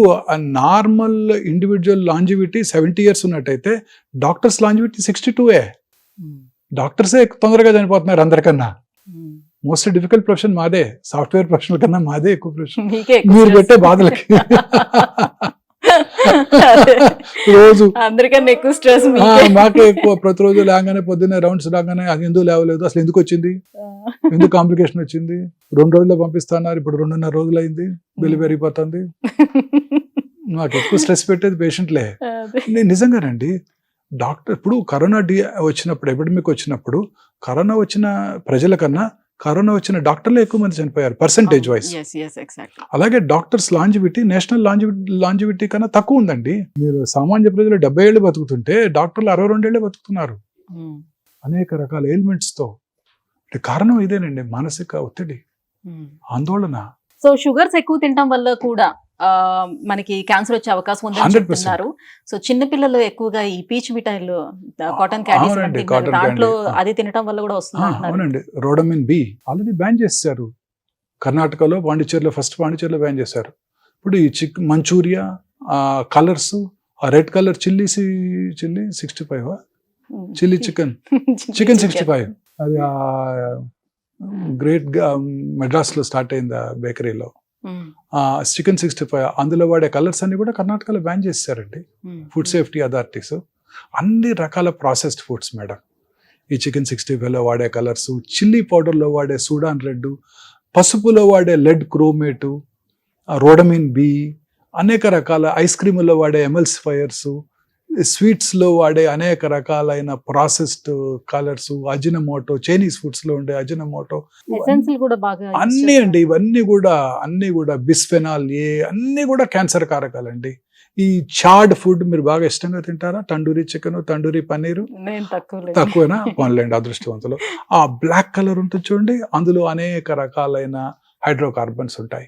నార్మల్ ఇండివిజువల్ లాంజివిటీ 70 years ఉన్నట్టయితే డాక్టర్స్ లాంజివిటీ 62. డాక్టర్సే తొందరగా చనిపోతున్నారు అందరికన్నా. మోస్ట్ డిఫికల్ట్ ప్రొఫెషన్ మాదే, సాఫ్ట్వేర్ ప్రొఫెషనల్ కన్నా మాదే ఎక్కువ ప్రొఫెషన్. మీరు పెట్టే బాధలకి రోజు అందరికన్నా ఎక్కువ స్ట్రెస్ మాకే ఎక్కువ. ప్రతిరోజు లేగానే పొద్దున్నే రౌండ్స్ రాగానే అది ఎందుకు లేవలేదు, అసలు ఎందుకు వచ్చింది, ఎందుకు కాంప్లికేషన్ వచ్చింది, 2 రోజుల్లో పంపిస్తున్నారు, ఇప్పుడు 2.5 రోజులు అయింది, బిల్లు పెరిగిపోతుంది. నాకు ఎక్కువ స్ట్రెస్ పెట్టేది పేషెంట్లే. నేను నిజంగానండి డాక్టర్, ఇప్పుడు కరోనా వచ్చినప్పుడు, ఎపిడమిక్ వచ్చినప్పుడు, కరోనా వచ్చిన ప్రజల కన్నా కరోనా వచ్చిన డాక్టర్లే ఎక్కువ మంది చనిపోయారు పర్సెంటేజ్ వైజ్. అలాగే డాక్టర్స్ లాంజివిటీ నేషనల్ లాంజివిటీ కన్నా తక్కువ ఉందండి. మీరు సామాన్య ప్రజలు 70 ఏళ్ళు బతుకుతుంటే డాక్టర్లు 62 ఏళ్ళే బతుకుతున్నారు అనేక రకాల ఎయిల్మెంట్స్ తో. కారణం ఇదేనండి, మానసిక ఒత్తిడి, ఆందోళన. సో షుగర్స్ ఎక్కువ తినడం వల్ల కూడా మనకి క్యాన్సర్ వచ్చే అవకాశం ఉందని చెప్తున్నారు. సో చిన్న పిల్లలు ఎక్కువగా ఈ పీచ్ మిఠాయిలు, కాటన్ క్యాండీస్, దాంట్లో అది తినడం వల్ల కూడా వస్తుంది. అవునండి, రోడమిన్ బి ఆల్రెడీ బ్యాన్ చేశారు కర్ణాటకలో, పాండిచేరిలో, ఫస్ట్ పాండిచేరిలో బ్యాన్ చేశారు. ఇప్పుడు ఈ మంచూరియా, కలర్స్, ఆ red colour chilli 65 chilli chicken 65 అది గ్రేట్ మెడ్రాస్లో స్టార్ట్ అయింది ఆ బేకరీలో. చికెన్ 65 అందులో వాడే కలర్స్ అన్ని కూడా కర్ణాటకలో బ్యాన్ చేశారండి ఫుడ్ సేఫ్టీ అథారిటీస్. అన్ని రకాల ప్రాసెస్డ్ ఫుడ్స్ మేడం. ఈ చికెన్ 65లో వాడే కలర్స్, చిల్లీ పౌడర్లో వాడే సూడాన్ రెడ్, పసుపులో వాడే లెడ్ క్రోమేటు, రోడమిన్ బి, అనేక రకాల ఐస్ క్రీముల్లో వాడే ఎమల్సిఫైయర్స్, స్వీట్స్లో వాడే అనేక రకాలైన ప్రాసెస్డ్ కలర్స్, అజినమోటో, చైనీస్ ఫుడ్స్లో ఉండే అజినమోటో, ఎసెన్షియల్ కూడా బాగా అన్నీ అండి. ఇవన్నీ కూడా బిస్ఫెనాల్ ఏ, అన్నీ కూడా క్యాన్సర్ కారకాలండి. ఈ చాడ్ ఫుడ్ మీరు బాగా ఇష్టంగా తింటారా? తండూరి చికెన్, తండూరి పన్నీరు నేను తక్కువేనా? పోన్లేండి అదృష్టవంతులు. ఆ బ్లాక్ కలర్ ఉంటుంది చూడండి, అందులో అనేక రకాలైన హైడ్రోకార్బన్స్ ఉంటాయి.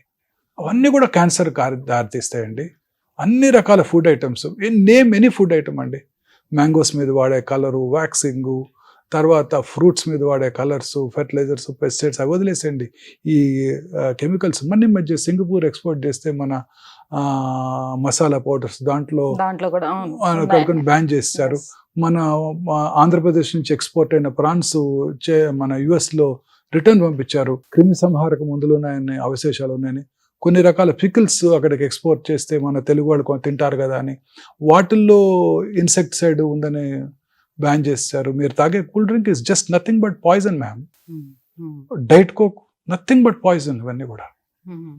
అవన్నీ కూడా క్యాన్సర్ దారితీస్తాయండి. అన్ని రకాల food items, name any food item అండి. మ్యాంగోస్ మీద వాడే కలరు, వ్యాక్సింగు, తర్వాత ఫ్రూట్స్ మీద వాడే కలర్స్, ఫెర్టిలైజర్స్, పెస్టిసైడ్స్ అవి వదిలేసేయండి. ఈ కెమికల్స్ మన మధ్య సింగపూర్ ఎక్స్పోర్ట్ చేస్తే మన మసాలా పౌడర్స్ దాంట్లో కూడా బ్యాన్ చేస్తారు. మన ఆంధ్రప్రదేశ్ నుంచి ఎక్స్పోర్ట్ అయిన ప్రాన్స్ మన యుఎస్లో రిటర్న్ పంపించారు. క్రిమి సంహారక మందులు ఉన్నాయని, అవశేషాలు ఉన్నాయని. కొన్ని రకాల పికిల్స్ అక్కడికి ఎక్స్పోర్ట్ చేస్తే మన తెలుగు వాళ్ళు తింటారు కదా అని వాటిల్లో ఇన్సెక్టిసైడ్ ఉందని బ్యాన్ చేస్తారు. మీరు తాగే cool drink is just nothing but poison ma'am. Diet coke nothing but poison. ఇవన్నీ కూడా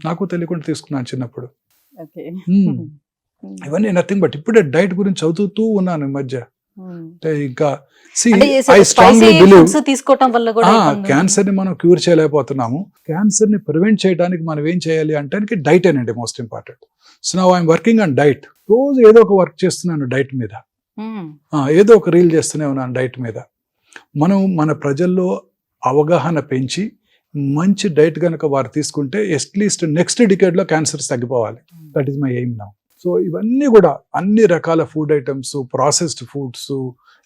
నాకు తెలియకుండా తీసుకున్నాను చిన్నప్పుడు. ఇవన్నీ నథింగ్ బట్. ఇప్పుడే డైట్ గురించి చదువుతూ ఉన్నాను ఈ మధ్య. ఇంకా తీసుకోవటం వల్ల కూడా క్యాన్సర్ ని మనం క్యూర్ చేయలేకపోతున్నాము. క్యాన్సర్ ని ప్రివెంట్ చేయడానికి మనం ఏం చేయాలి అంటే డైట్ ఏనండి most important. So now I'm working on diet. రోజు ఏదో ఒక వర్క్ చేస్తున్నాను డైట్ మీద, ఏదో ఒక రీల్ చేస్తూనే ఉన్నాను డైట్ మీద. మనం మన ప్రజల్లో అవగాహన పెంచి మంచి డైట్ కనుక వారు తీసుకుంటే అట్లీస్ట్ నెక్స్ట్ డికేడ్లో క్యాన్సర్స్ తగ్గిపోవాలి. That is my aim now. So ఇవన్నీ కూడా అన్ని రకాల ఫుడ్ ఐటమ్స్, ప్రాసెస్డ్ ఫుడ్స్,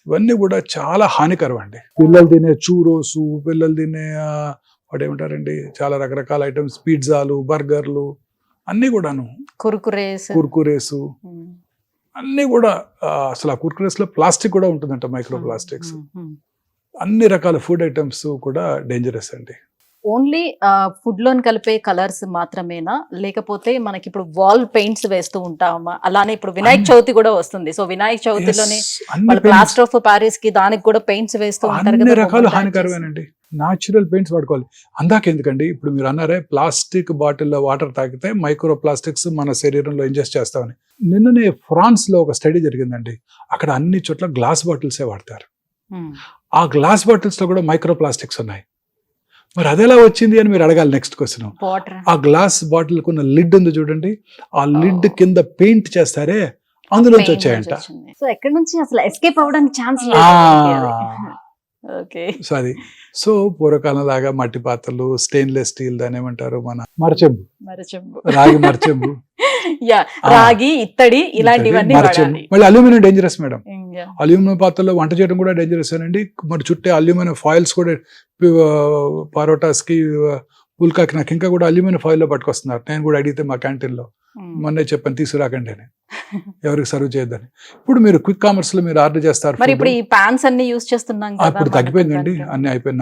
ఇవన్నీ కూడా చాలా హానికరం అండి. పిల్లలు తినే చూరోసు, పిల్లలు తినే వాడేమంటారండి చాలా రకరకాల ఐటమ్స్, పిజ్జాలు, బర్గర్లు అన్నీ కూడాను, కుర్కురేసు అన్నీ కూడా. అసలు ఆ కుర్కురేస్ లో ప్లాస్టిక్ కూడా ఉంటుందంట, మైక్రో ప్లాస్టిక్స్. అన్ని రకాల ఫుడ్ ఐటమ్స్ కూడా డేంజరస్ అండి. ఓన్లీ ఫుడ్ లోని కలిపే కలర్స్ మాత్రమేనా, లేకపోతే మనకి ఇప్పుడు వాల్ పెయింట్స్ వేస్తూ ఉంటామా? అలానే ఇప్పుడు వినాయక చవితి కూడా వస్తుంది. సో వినాయక చవితిలోనే ప్లాస్టర్ ఆఫ్ ప్యారిస్ కి దానికి కూడా పెయింట్స్ వేస్తూ ఉంటారు. అన్ని రకాలు హానికరమేనండి. న్యాచురల్ పెయింట్స్ వాడుకోవాలి. అందాకెందుకండి, ఇప్పుడు మీరు అన్నారే ప్లాస్టిక్ బాటిల్లో వాటర్ తాగితే మైక్రో ప్లాస్టిక్స్ మన శరీరంలో ఇంజెస్ట్ చేస్తామని. నిన్ననే ఫ్రాన్స్ లో ఒక స్టడీ జరిగిందండి. అక్కడ అన్ని చోట్ల గ్లాస్ బాటిల్సే వాడతారు. ఆ గ్లాస్ బాటిల్స్ లో కూడా మైక్రో ప్లాస్టిక్స్ ఉన్నాయి. మరి అదెలా వచ్చింది అని మీరు అడగాలి నెక్స్ట్ క్వశ్చన్. ఆ గ్లాస్ బాటిల్ కున్న లిడ్ ఉంది చూడండి, ఆ లిడ్ కింద పెయింట్ చేస్తారే, అందులోంచి వచ్చాయంట. సో ఎక్కడి నుంచి అసలు ఎస్కేప్ అవ్వడానికి ఛాన్స్ సో అది. సో పూర్వకాలం లాగా మట్టి పాత్రలు, స్టెయిన్లెస్ స్టీల్, దాని ఏమంటారు మన మరచెంబు, రాగి మరచెంబు, రాగి, ఇత్తడి, ఇలాంటివన్నీ. మళ్ళీ అల్యూమినియం డేంజరస్ మేడం. అల్యూమినియం పాత్రలో వంట చేయడం కూడా డేంజరస్ అండి. మరి చుట్టే అల్యూమినియం ఫాయిల్స్ కూడా పరోటాస్ కి, పుల్కాకి నాకు ఇంకా కూడా అల్యూమినియం ఫాయిల్ లో పట్టుకొస్తున్నారు. నేను కూడా అడిగితే మా క్యాంటీన్ లో మొన్నే చెప్పాను తీసుకురాకండి అని, ఎవరికి సర్వ్ చేయొద్దని. ఇప్పుడు మీరు క్విక్ కామర్స్ లో మీరు ఆర్డర్ చేస్తారు. మరి ఇప్పుడు ఈ పాన్స్ అన్ని యూస్ చేస్తున్నాం కదా, ఇప్పుడు తగ్గిపోయిందండి, అన్ని అయిపోయింది.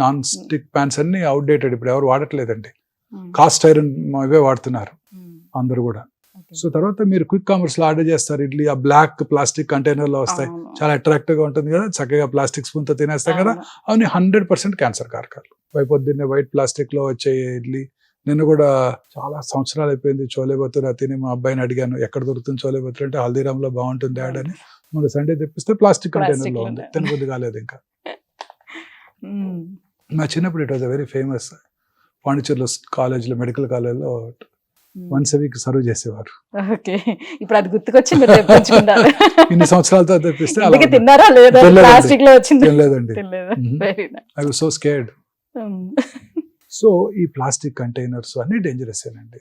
నాన్ స్టిక్ పాన్స్ అన్ని అవుట్డేటెడ్, ఇప్పుడు ఎవరు వాడట్లేదండి. కాస్ట్ ఐరన్ ఇవే వాడుతున్నారు అందరు కూడా. సో తర్వాత మీరు క్విక్ కామర్స్ లో ఆర్డర్ చేస్తారు ఇడ్లీ, ఆ బ్లాక్ ప్లాస్టిక్ కంటైనర్ లో వస్తాయి, చాలా అట్రాక్టివ్ గా ఉంటుంది కదా, చక్కగా ప్లాస్టిక్ స్పూన్ తో తినేస్తాం కదా. అవన్నీ 100% క్యాన్సర్ కారకాలు. పొద్దున్నే వైట్ ప్లాస్టిక్ లో వచ్చే ఇడ్లీ. నేను కూడా చాలా సంవత్సరాలు అయిపోయింది చోలే భతురా తిని మా అబ్బాయిని అడిగాను, ఎక్కడ దొరుకుతుంది చోలే భతురా అంటే హల్దీరామ్ లో బాగుంటుంది డాడ్ అని. మన సండే తెప్పిస్తే ప్లాస్టిక్ కంటైనర్ లో ఉంది, తినబుద్ధి కాలేదు ఇంకా. మా చిన్నప్పుడు ఇట్ వాజ్ వెరీ ఫేమస్. పాండిచేరిలో కాలేజ్లో, మెడికల్ కాలేజ్లో వన్స్ వీక్ సర్వ్ చేసేవారు. ఇప్పుడు అది గుర్తుకొచ్చి ఇన్ని సంవత్సరాలతో తెప్పిస్తే తినలేదండి. I was so scared. So ఈ ప్లాస్టిక్ కంటైనర్స్ అన్ని డేంజరస్ ఏనండి.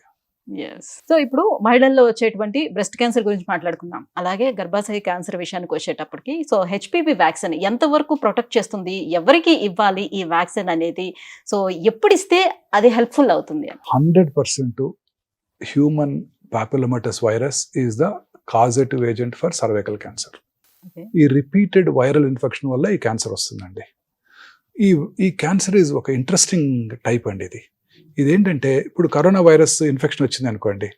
సో ఇప్పుడు మహిళల్లో వచ్చేటువంటి బ్రెస్ట్ క్యాన్సర్ గురించి మాట్లాడుకుందాం. అలాగే గర్భాశయ క్యాన్సర్ విషయానికి వచ్చేటప్పటికి, సో హెచ్పివి వ్యాక్సిన్ ఎంతవరకు ప్రొటెక్ట్ చేస్తుంది, ఎవరికి ఇవ్వాలి ఈ వ్యాక్సిన్ అనేది, సో ఎప్పుడు ఇస్తే అది హెల్ప్ఫుల్ అవుతుంది? 100% human papillomatous virus is the causative agent for cervical cancer. Okay. ఈ రిపీటెడ్ వైరల్ ఇన్ఫెక్షన్ వల్ల ఈ క్యాన్సర్ వస్తుందండి. ఈ క్యాన్సర్ ఈజ్ ఒక ఇంట్రెస్టింగ్ టైప్ అండి. ఇదేంటంటే ఇప్పుడు కరోనా వైరస్ ఇన్ఫెక్షన్ వచ్చింది అనుకోండి,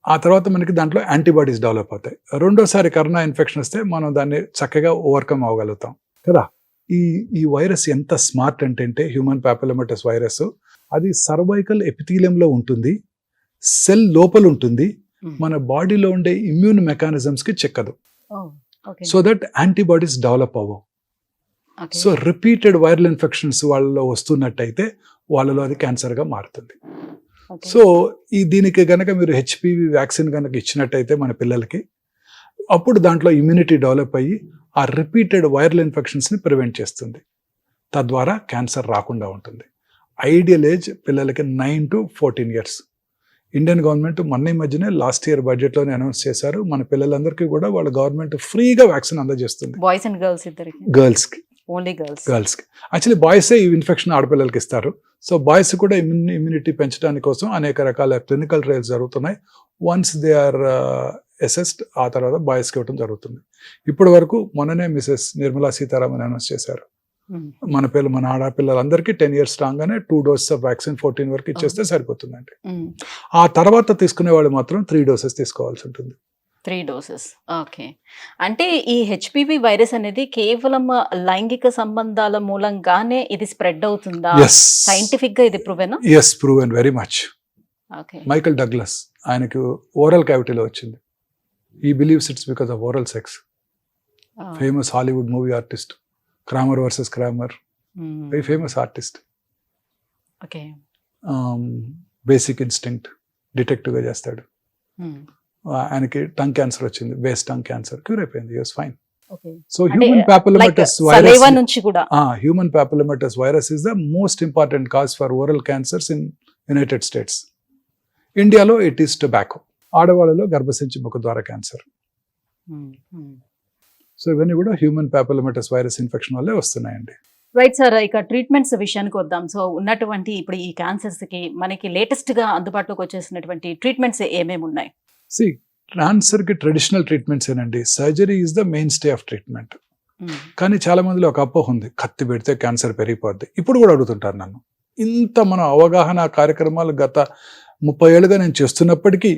ఆ తర్వాత మనకి దాంట్లో యాంటీబాడీస్ డెవలప్ అవుతాయి. రెండోసారి కరోనా ఇన్ఫెక్షన్ వస్తే మనం దాన్ని చక్కగా ఓవర్కమ్ అవ్వగలుగుతాం కదా. ఈ వైరస్ ఎంత స్మార్ట్ అంటే హ్యూమన్ పాపిలోమాటస్ వైరస్ అది సర్వైకల్ ఎపిథీలియంలో ఉంటుంది, సెల్ లోపల ఉంటుంది, మన బాడీలో ఉండే ఇమ్యూన్ మెకానిజమ్స్కి చెక్కదు. Oh, okay. So that antibodies develop అవ్వవు. Okay. So repeated viral infections వాళ్ళలో వస్తున్నట్టయితే వాళ్ళలో అది క్యాన్సర్గా మారుతుంది. Okay. సో దీనికి గనక మీరు హెచ్పివి వ్యాక్సిన్ కనుక ఇచ్చినట్టయితే మన పిల్లలకి, అప్పుడు దాంట్లో ఇమ్యూనిటీ డెవలప్ అయ్యి ఆ రిపీటెడ్ వైరల్ ఇన్ఫెక్షన్స్ని ప్రివెంట్ చేస్తుంది. తద్వారా క్యాన్సర్ రాకుండా ఉంటుంది. ఐడియల్ ఏజ్ పిల్లలకి 9 to 14 years. ఇండియన్ గవర్నమెంట్ మొన్న ఈ మధ్యనే లాస్ట్ ఇయర్ బడ్జెట్లోనే అనౌన్స్ చేశారు, మన పిల్లలందరికీ కూడా వాళ్ళ గవర్నమెంట్ ఫ్రీగా వ్యాక్సిన్ అందజేస్తుంది. బాయ్స్ అండ్ గర్ల్స్ ఇద్దరికి? గర్ల్స్కి. Only girls. గర్ల్స్కి. యాక్చువల్లీ బాయ్సే ఈ ఇన్ఫెక్షన్ ఆడపిల్లలకి ఇస్తారు. సో బాయ్స్ కూడా ఇమ్యూనిటీ పెంచడానికి కోసం అనేక రకాల క్లినికల్ ట్రయల్స్ జరుగుతున్నాయి. వన్స్ దే ఆర్ అసెస్డ్ ఆ తర్వాత బాయ్స్కి ఇవ్వడం జరుగుతుంది. ఇప్పటి వరకు మొన్ననే మిసెస్ నిర్మలా సీతారామన్ అనౌన్స్ చేశారు, మన ఆడపిల్లలందరికీ 10 years రాగానే 2 doses ఆఫ్ వ్యాక్సిన్ 14 వరకు ఇచ్చేస్తే సరిపోతుందండి. ఆ తర్వాత తీసుకునే వాళ్ళు మాత్రం 3 doses తీసుకోవాల్సి ఉంటుంది. 3 doses. ఓకే. అంటే ఈ హెచ్పివి వైరస్ అనేది కేవలం లైంగిక సంబంధాల మూలంగానే ఇది స్ప్రెడ్ అవుతుందా? ఎస్, సైంటిఫిక్ గా ఇది ప్రూవెనా? Yes, proven very much. Okay. Michael Douglas ఆయనకు ఓరల్ క్యావిటీలో వచ్చింది. He believes it's because of oral sex. Famous Hollywood movie artist Kramer versus Kramer, very famous artist. Okay. Basic instinct డిటెక్టివ్గా చేస్తాడు. ఆయనకి టంగ్ క్యాన్సర్ వచ్చింది, బేస్ టంగ్ క్యాన్సర్, క్యూర్ అయిపోయింది, was fine. Okay. So human papillomatous saliva virus, నుంచి కూడా human papillomatous virus is the most important cause for oral cancers in United states. ఇండియాలో it is tobacco. ఆడవాళ్ళలో గర్భసంచి ముఖ ద్వారా cancer. So ఇవన్నీ కూడా హ్యూమన్ పాపిలోమాటస్ వైరస్ ఇన్ఫెక్షన్ వల్లే వస్తున్నాయండి. రైట్ సార్, ఇక ట్రీట్మెంట్స్ విషయానికి వద్దాం. సో ఉన్నటువంటి ఇప్పుడు ఈ క్యాన్సర్స్ కి మనకి లేటెస్ట్ గా అందుబాటులోకి వచ్చేసినటువంటి ట్రీట్మెంట్స్ ఏమేమి ఉన్నాయి? క్యాన్సర్ కి ట్రెడిషనల్ ట్రీట్మెంట్స్ ఏనండి. Surgery is the main stay of treatment. కానీ చాలా మందిలో ఒక అపోహ ఉంది, కత్తి పెడితే క్యాన్సర్ పెరిగిపోద్ది. ఇప్పుడు కూడా అడుగుతుంటారు నన్ను. ఇంత మన అవగాహన కార్యక్రమాలు గత 30 ఏళ్ళుగా నేను చేస్తున్నప్పటికీ,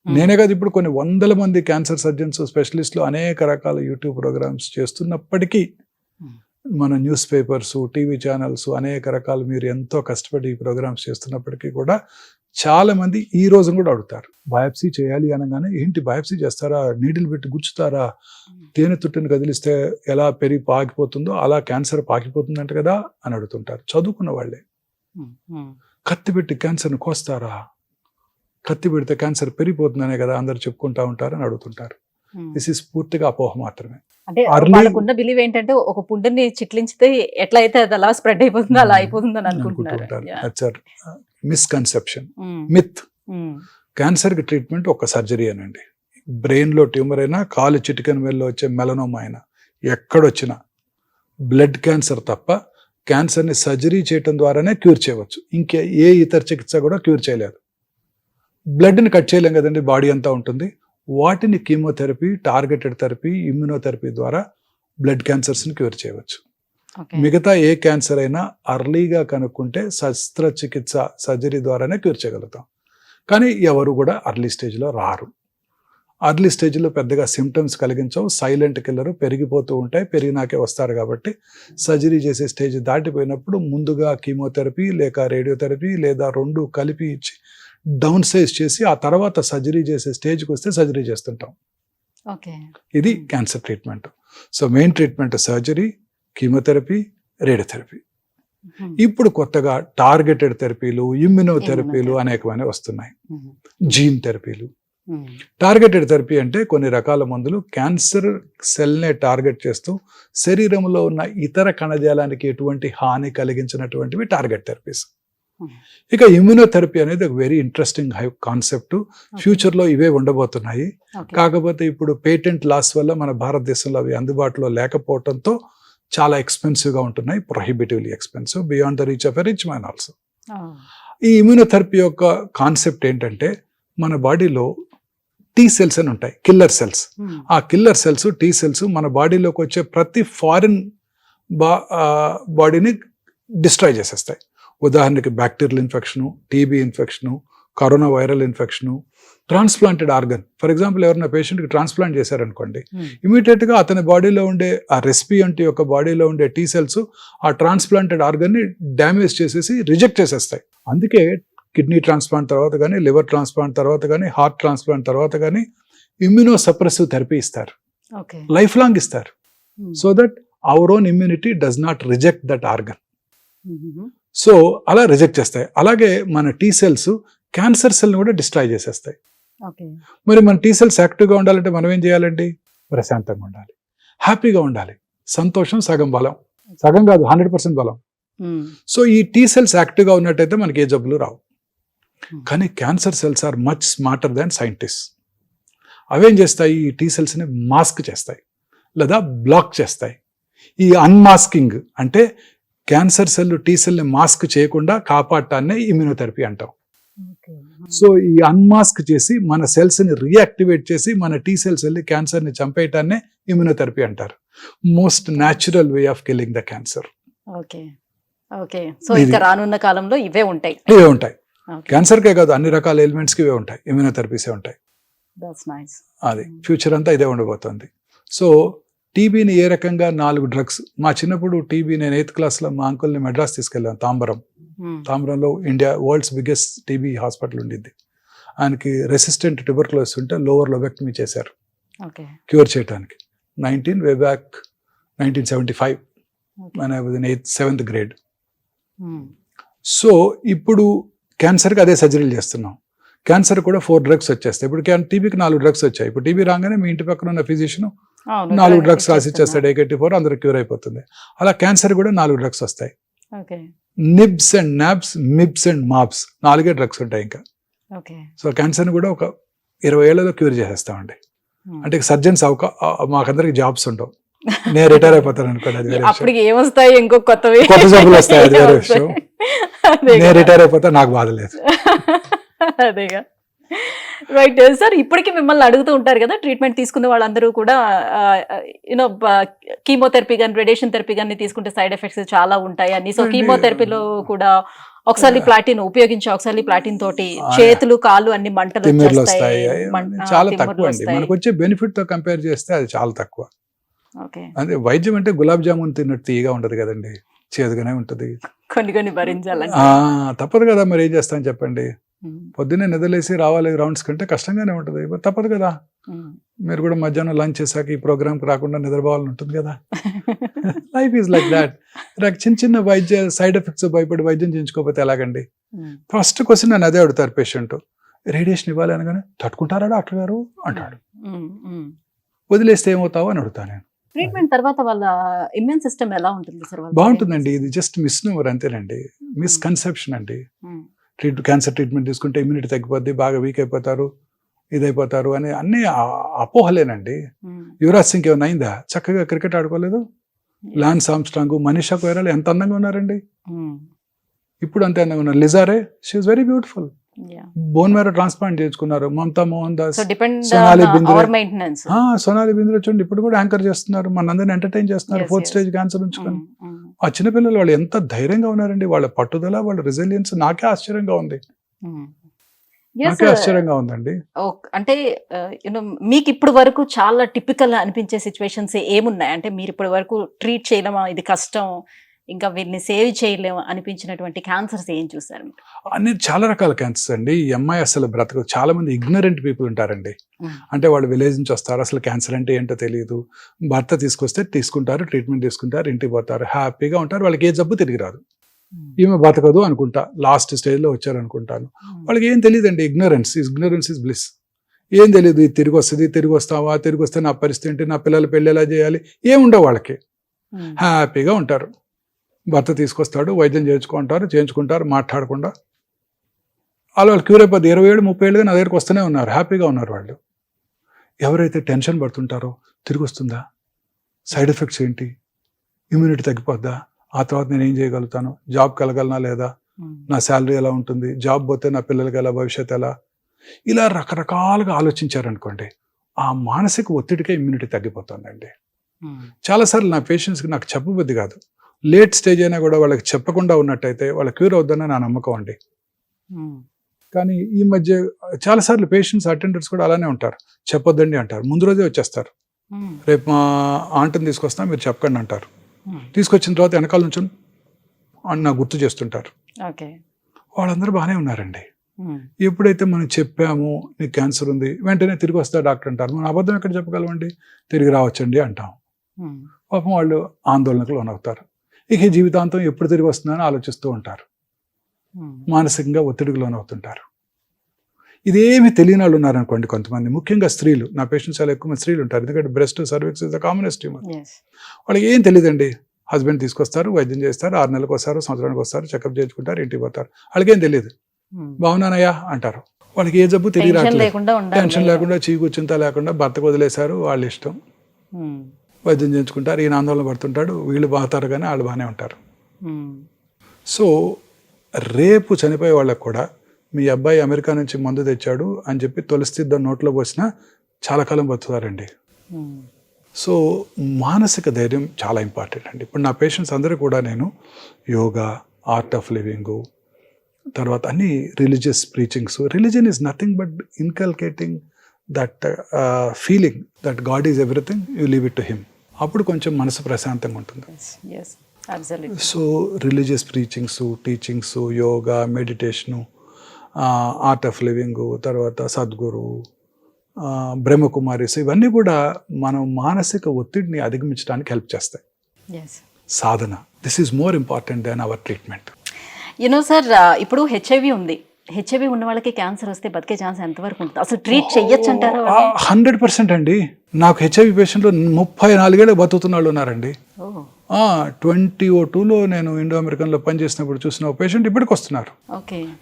నేనే కాదు ఇప్పుడు కొన్ని 100 మంది క్యాన్సర్ సర్జన్స్ స్పెషలిస్టులు అనేక రకాల యూట్యూబ్ ప్రోగ్రామ్స్ చేస్తున్నప్పటికీ, మన న్యూస్ పేపర్స్, టీవీ ఛానల్స్ అనేక రకాలు మీరు ఎంతో కష్టపడి ఈ ప్రోగ్రామ్స్ చేస్తున్నప్పటికీ కూడా చాలా మంది ఈ రోజు కూడా అడుగుతారు, బయాప్సీ చేయాలి అనగానే ఏంటి బయాప్సీ చేస్తారా, నీడిల్ పెట్టి గుచ్చుతారా, తేనె తుట్టుని కదిలిస్తే ఎలా పెరిగి పాకిపోతుందో అలా క్యాన్సర్ పాకిపోతుందంట కదా అని అడుగుతుంటారు. చదువుకున్న వాళ్ళే. కత్తి పెట్టి క్యాన్సర్ని కోస్తారా, కత్తి పెడితే క్యాన్సర్ పెరిగిపోతుందనే కదా అందరు చెప్పుకుంటా ఉంటారు అని అడుగుతుంటారు. దిస్ ఈస్ పూర్తిగా అపోహ మాత్రమే. అంటే వాళ్ళకున్న బిలీవ్ ఏంటంటే ఒక పుండుని చిట్లించితే ఎట్లా అయితే అది అలా స్ప్రెడ్ అయిపోతుందో అలా అయిపోతుందని అనుకుంటున్నారు. Misconception, myth. క్యాన్సర్ కి ట్రీట్మెంట్ ఒక సర్జరీ అనండి. బ్రెయిన్ లో ట్యూమర్ అయినా, కాలు చిటికెన్ వేల్లో వచ్చే మెలనోమా అయినా, ఎక్కడొచ్చినా బ్లడ్ క్యాన్సర్ తప్ప క్యాన్సర్ని సర్జరీ చేయడం ద్వారానే క్యూర్ చేయవచ్చు. ఇంకే ఏ ఇతర చికిత్స కూడా క్యూర్ చేయలేదు. బ్లడ్ని కట్ చేయలేం కదండి, బాడీ అంతా ఉంటుంది. వాటిని కీమోథెరపీ, టార్గెటెడ్ థెరపీ, ఇమ్యూనోథెరపీ ద్వారా బ్లడ్ క్యాన్సర్స్ని క్యూర్ చేయవచ్చు. మిగతా ఏ క్యాన్సర్ అయినా అర్లీగా కనుక్కుంటే శస్త్రచికిత్స, సర్జరీ ద్వారానే క్యూర్ చేయగలుగుతాం. కానీ ఎవరు కూడా అర్లీ స్టేజ్లో రారు. అర్లీ స్టేజ్లో పెద్దగా సిమ్టమ్స్ కలిగించవు, సైలెంట్ కిల్లర్, పెరిగిపోతూ ఉంటాయి, పెరిగినాకే వస్తారు. కాబట్టి సర్జరీ చేసే స్టేజ్ దాటిపోయినప్పుడు ముందుగా కీమోథెరపీ లేక రేడియోథెరపీ లేదా 2 కలిపి ఇచ్చి డౌన్ సైజ్ చేసి ఆ తర్వాత సర్జరీ చేసే స్టేజ్కి వస్తే సర్జరీ చేస్తుంటాం. ఇది cancer treatment. So main treatment surgery, chemotherapy, radiotherapy. ఇప్పుడు కొత్తగా టార్గెటెడ్ థెరపీలు, ఇమ్యూనోథెరపీలు అనేకమైనవి వస్తున్నాయి. జీన్ థెరపీలు. టార్గెటెడ్ థెరపీ అంటే కొన్ని రకాల మందులు క్యాన్సర్ సెల్నే టార్గెట్ చేస్తూ శరీరంలో ఉన్న ఇతర కణజాలానికి ఎటువంటి హాని కలిగించినటువంటివి టార్గెట్ థెరపీస్. ఇక ఇమ్యూనోథెరపీ అనేది ఒక వెరీ ఇంట్రెస్టింగ్ కాన్సెప్ట్. ఫ్యూచర్లో ఇవే ఉండబోతున్నాయి. కాకపోతే ఇప్పుడు పేటెంట్ లాస్ వల్ల మన భారతదేశంలో అవి అందుబాటులో లేకపోవడంతో చాలా ఎక్స్పెన్సివ్గా ఉంటున్నాయి, prohibitively expensive, beyond the reach of a rich man also. ఈ ఇమ్యూనోథెరపీ యొక్క కాన్సెప్ట్ ఏంటంటే, మన బాడీలో టీ సెల్స్ అని ఉంటాయి, కిల్లర్ సెల్స్. ఆ కిల్లర్ సెల్స్, టీ సెల్స్ మన బాడీలోకి వచ్చే ప్రతి ఫారిన్ బాడీని డిస్ట్రాయ్ చేసేస్తాయి. ఉదాహరణకి bacterial infection, TB infection, corona viral infection, transplanted organ. For example ఎవరైనా పేషెంట్కి ట్రాన్స్ప్లాంట్ చేశారనుకోండి, ఇమీడియట్గా అతని బాడీలో ఉండే ఆ రెసిపియంట్ యొక్క బాడీలో ఉండే టీ సెల్స్ ఆ ట్రాన్స్ప్లాంటెడ్ ఆర్గన్ని డ్యామేజ్ చేసేసి రిజెక్ట్ చేసేస్తాయి. అందుకే కిడ్నీ ట్రాన్స్ప్లాంట్ తర్వాత కానీ, లివర్ ట్రాన్స్ప్లాంట్ తర్వాత కానీ, హార్ట్ ట్రాన్స్ప్లాంట్ తర్వాత కానీ ఇమ్యూనో సప్రెసివ్ థెరపీ ఇస్తారు, లైఫ్ లాంగ్ ఇస్తారు. So that our own immunity does not reject that organ. So అలా రిజెక్ట్ చేస్తాయి. అలాగే మన టీ సెల్స్ క్యాన్సర్ సెల్ని కూడా డిస్ట్రాయ్ చేసేస్తాయి. మరి మన టీ సెల్స్ యాక్టివ్గా ఉండాలంటే మనం ఏం చేయాలండి? ప్రశాంతంగా ఉండాలి, హ్యాపీగా ఉండాలి. సంతోషం సగం బలం, సగం కాదు 100% బలం. సో ఈ టీ సెల్స్ యాక్టివ్గా ఉన్నట్టయితే మనకి ఏ జబ్బులు రావు. కానీ cancer cells are much smarter than scientist. అవేం చేస్తాయి? ఈ టీ సెల్స్ని మాస్క్ చేస్తాయి లేదా బ్లాక్ చేస్తాయి. ఈ అన్మాస్కింగ్ అంటే క్యాన్సర్ సెల్ టీ సెల్ని మాస్క్ చేయకుండా కాపాడటాన్నే ఇమ్యూనోథెరపీ అంటాం. సో ఈ అన్మాస్క్ చేసి మన సెల్స్ని రీయాక్టివేట్ చేసి మన టీ సెల్స్ వెళ్ళి క్యాన్సర్ని చంపేయటాన్నే ఇమ్యూనోథెరపీ అంటారు. Most natural way of killing the cancer. So ఇంకా రానున్న కాలంలో ఇవే ఉంటాయి. క్యాన్సర్కే కాదు, అన్ని రకాల ఎలిమెంట్స్కి ఇవే ఉంటాయి, ఇమ్యూనోథెరపీసే ఉంటాయి. అది ఫ్యూచర్ అంతా ఇదే ఉండబోతుంది. సో టీబీని ఏ రకంగా 4 డ్రగ్స్. మా చిన్నప్పుడు టీబీ నేను 8th క్లాస్లో మా అంకుల్ని మెడ్రాస్ తీసుకెళ్ళాను. తాంబరంలో India world's biggest TB hospital ఉండింది. ఆయనకి రెసిస్టెంట్ ట్యూబర్క్లోసిస్ ఉంటే లోవర్ లోబెక్టమీ చేశారు క్యూర్ చేయడానికి. 1975 when I was in 7th grade. సో ఇప్పుడు క్యాన్సర్కి అదే సర్జరీలు చేస్తున్నాం. క్యాన్సర్ కూడా 4 డ్రగ్స్ వచ్చేస్తాయి. ఇప్పుడు టీబీకి 4 డ్రగ్స్ వచ్చాయి. ఇప్పుడు టీబీ రాగానే మీ ఇంటి పక్కన ఉన్న ఫిజిషియన్ 4 డ్రగ్స్ రాసి ఇచ్చేస్తాడు, AK-84, అందరూ క్యూర్ అయిపోతుంది. అలా క్యాన్సర్ కూడా 4 డ్రగ్స్ వస్తాయి. Nibs and nabs, mibs and mabs, 4 drugs ఉంటాయి ఇంకా. సో క్యాన్సర్ని కూడా ఒక 20 ఏళ్లలో క్యూర్ చేసేస్తామండి. అంటే సర్జన్స్ మాకందరికి జాబ్స్ ఉండవు. నేను రిటైర్ అయిపోతాను అనుకోండి, అది ఏమొస్తాయి, ఇంకో కొత్త జబ్బులు వస్తాయి, అది వేరే విషయం. నేను రిటైర్ అయిపోతా, నాకు బాధ లేదు. అదేగా రైట్ సార్. ఇప్పటికీ మిమ్మల్ని అడుగుతూ ఉంటారు కదా, ట్రీట్మెంట్ తీసుకున్న వాళ్ళందరూ కూడా యూనో కీమోథెరపీ కానీ రేడియేషన్ థెరపీ కానీ తీసుకుంటే సైడ్ ఎఫెక్ట్స్ చాలా ఉంటాయి అని. సో కీమోథెరపీలో కూడా ఒకసారి ప్లాటిన్ ఉపయోగించి ఒకసారి ప్లాటిన్ తోటి చేతులు కాళ్ళు అన్ని మంటలు వస్తాయి. చాలా తక్కువ అండి, మనకు వచ్చే బెనిఫిట్ తో కంపేర్ చేస్తే అది చాలా తక్కువ. అదే వైద్యం అంటే గులాబ్ జామున్ తిన్నట్టు తీయగా ఉంటది కదండి, చేదుగానే ఉంటది. కొన్ని భరించాలి, తప్పదు కదా. మరి ఏం చేస్తాను చెప్పండి? పొద్దున్నే నిద్రలేసి రావాలి రౌండ్స్ కంటే కష్టంగానే ఉంటుంది, తప్పదు కదా. మీరు కూడా మధ్యాహ్నం లంచ్ చేశాక ఈ ప్రోగ్రామ్కి రాకుండా నిద్రపోవాలని ఉంటుంది కదా. Life is like that. చిన్న వైద్య సైడ్ ఎఫెక్ట్స్ భయపడి వైద్యం చేయించుకోకపోతే ఎలాగండి? ఫస్ట్ క్వశ్చన్ నన్ను అదే అడుగుతారు పేషెంట్, రేడియేషన్ ఇవ్వాలి అనగానే తట్టుకుంటారా డాక్టర్ గారు అంటాడు. వదిలేస్తే ఏమవుతావు అని అడుగుతాను నేను. ట్రీట్మెంట్ తర్వాత వాళ్ళ ఇమ్యూన్ సిస్టమ్ ఎలా ఉంటుంది సార్? బాగుంటుందండి. ఇది జస్ట్ మిస్నోవర్ అంతేనండి, మిస్కన్సెప్షన్ అండి. క్యాన్సర్ ట్రీట్మెంట్ తీసుకుంటే ఇమ్యూనిటీ తగ్గిపోద్ది, బాగా వీక్ అయిపోతారు, ఇదైపోతారు అని అన్ని అపోహలేనండి. యువరాజ్ సింగ్ ఏమైనా అయిందా? చక్కగా క్రికెట్ ఆడుకోలేదు. లాన్స్ ఆర్మ్స్ట్రాంగ్, మనీషా కొయిరాలా ఎంత అందంగా ఉన్నారండి, ఇప్పుడు అంతే అందంగా ఉన్నారు. Lisa Ray, she is very beautiful. Bone marrow transplant చేసుకున్నారు. మమతా మోహన్ దాస్, సోనాలి బింద్రే చూడండి ఇప్పుడు కూడా యాంకర్ చేస్తున్నారు, మనందరిని ఎంటర్టైన్ చేస్తున్నారు 4th స్టేజ్ క్యాన్సర్ ఉంచుకొని. ఆ చిన్నపిల్లలు వాళ్ళు ఎంత ధైర్యంగా ఉన్నారండి, వాళ్ళ పట్టుదల, వాళ్ళ రెసిలియన్స్ నాకే ఆశ్చర్యంగా ఉంది. ఆశ్చర్యంగా ఉందండి. అంటే మీకు ఇప్పటి వరకు చాలా టిపికల్ అనిపించే సిచ్యువేషన్స్ ఏమున్నాయి? అంటే మీరు ఇప్పటి వరకు ట్రీట్ చేయలేమా, ఇది కష్టం, ఇంకా వీరిని సేవ్ చేయలేము అనిపించినటువంటి క్యాన్సర్స్ ఏం చూసారు? అన్ని చాలా రకాల క్యాన్సర్స్ అండి. ఈ అమ్మాయి అసలు బ్రతక, చాలా మంది ఇగ్నరెంట్ పీపుల్ ఉంటారండి. అంటే వాళ్ళు విలేజ్ నుంచి వస్తారు, అసలు క్యాన్సర్ అంటే ఏంటో తెలియదు. భర్త తీసుకొస్తే తీసుకుంటారు, ట్రీట్మెంట్ తీసుకుంటారు, ఇంటికి పోతారు, హ్యాపీగా ఉంటారు, వాళ్ళకి ఏ జబ్బు తిరిగి రాదు. ఈమె బతకదు అనుకుంటా, లాస్ట్ స్టేజ్లో వచ్చారు అనుకుంటాను. వాళ్ళకి ఏం తెలియదండి. Ignorance is bliss. ఏం తెలియదు, ఇది తిరిగి వస్తుంది, తిరిగి వస్తావా, తిరిగి వస్తే నా పరిస్థితి ఏంటి, నా పిల్లల పెళ్ళి ఎలా చేయాలి, ఏముండవు వాళ్ళకి. హ్యాపీగా ఉంటారు. భర్త తీసుకొస్తాడు, వైద్యం చేయించుకుంటారు, మాట్లాడకుండా వాళ్ళు క్యూర్ అయిపోద్ది. 20 ఏళ్ళు 30 ఏళ్ళుగా నా దగ్గరికి వస్తూనే ఉన్నారు, హ్యాపీగా ఉన్నారు వాళ్ళు. ఎవరైతే టెన్షన్ పడుతుంటారో, తిరిగి వస్తుందా, సైడ్ ఎఫెక్ట్స్ ఏంటి, ఇమ్యూనిటీ తగ్గిపోద్దా, ఆ తర్వాత నేను ఏం చేయగలుగుతాను, జాబ్ కలగలనా లేదా, నా శాలరీ ఎలా ఉంటుంది, జాబ్ పోతే నా పిల్లలకి ఎలా, భవిష్యత్తు ఎలా, ఇలా రకరకాలుగా ఆలోచించారనుకోండి, ఆ మానసిక ఒత్తిడికే ఇమ్యూనిటీ తగ్గిపోతుందండి. చాలాసార్లు నా పేషెంట్స్కి నాకు చెప్పబుద్ధి కాదు, లేట్ స్టేజ్ అయినా కూడా వాళ్ళకి చెప్పకుండా ఉన్నట్టయితే వాళ్ళ క్యూర్ అవుద్దన్న నా నమ్మకం అండి. కానీ ఈ మధ్య చాలాసార్లు పేషెంట్స్ అటెండర్స్ కూడా అలానే ఉంటారు, చెప్పొద్దండి అంటారు, ముందు రోజే వచ్చేస్తారు. రేపు మా ఆంటీని తీసుకొస్తా మీరు చెప్పకండి అంటారు. తీసుకొచ్చిన తర్వాత వెనకాల నుంచి అని నాకు గుర్తు చేస్తుంటారు. వాళ్ళందరూ బాగానే ఉన్నారండి. ఎప్పుడైతే మనం చెప్పాము నీకు క్యాన్సర్ ఉంది, వెంటనే తిరిగి వస్తా డాక్టర్ అంటారు. మనం అబద్ధం ఎక్కడ చెప్పగలమండి? తిరిగి రావచ్చండి అంటాం. పాపం వాళ్ళు ఆందోళనకు లోనవుతారు. ఇక జీవితాంతం ఎప్పుడు తిరిగి వస్తుందని ఆలోచిస్తూ ఉంటారు, మానసికంగా ఒత్తిడికి లోనవుతుంటారు. ఇదేమి తెలియని వాళ్ళు ఉన్నారనుకోండి కొంతమంది, ముఖ్యంగా స్త్రీలు. నా పేషెంట్స్ చాలా ఎక్కువ మంది స్త్రీలు ఉంటారు, ఎందుకంటే breast cervix is the commonest tumour. వాళ్ళకి ఏం తెలియదండి. హస్బెండ్ తీసుకొస్తారు, వైద్యం చేస్తారు, 6 నెలలకు వస్తారు, సంవత్సరానికి వస్తారు, చెకప్ చేయించుకుంటారు, ఇంటికి పోతారు. వాళ్ళకేం తెలియదు. బాగున్నానయ్యా అంటారు. వాళ్ళకి ఏ జబ్బు తెలియ టెన్షన్ లేకుండా చీకూర్చుంతా లేకుండా భర్తకు వదిలేశారు, వాళ్ళ ఇష్టం. వైద్యం చేయించుకుంటారు, ఈయన ఆందోళన పడుతుంటాడు, వీళ్ళు బాగుతారు కానీ వాళ్ళు బాగానే ఉంటారు. సో రేపు చనిపోయే వాళ్ళకు కూడా మీ అబ్బాయి అమెరికా నుంచి మందు తెచ్చాడు అని చెప్పి తొలిస్థిద్ద నోట్లో పోసినా చాలా కాలం బతుకుతారండి. సో మానసిక ధైర్యం చాలా ఇంపార్టెంట్ అండి. ఇప్పుడు నా పేషెంట్స్ అందరూ కూడా నేను యోగా, ఆర్ట్ ఆఫ్ లివింగ్, తర్వాత అన్ని religious preachings. Religion is nothing but inculcating that feeling that God is everything, you leave it to him. అప్పుడు కొంచెం మనసు ప్రశాంతంగా ఉంటుంది. So religious preachings, teachings, yoga, meditation, art of living, తర్వాత సద్గురు, బ్రహ్మకుమారిస్, ఇవన్నీ కూడా మనం మానసిక ఒత్తిడిని అధిగమించడానికి హెల్ప్ చేస్తాయి. సాధన, this is more important than our treatment. You know sir, ఇప్పుడు హెచ్ఐవి ఉంది. హెచ్ఐవి ఉన్న వాళ్ళకి క్యాన్సర్ వస్తే బతికే ఛాన్స్ ఎంతవరకు ఉంటుంది? అసలు ట్రీట్ చెయ్యొచ్చు అంటారా? 100% అండి. నాకు హెచ్ఐవి పేషెంట్లు 34 ఏళ్ళు బతుకుతున్న వాళ్ళు ఉన్నారండి. 2002లో నేను ఇండో అమెరికన్లో పనిచేసినప్పుడు చూసిన ఒక పేషెంట్ ఇప్పటికి వస్తున్నారు.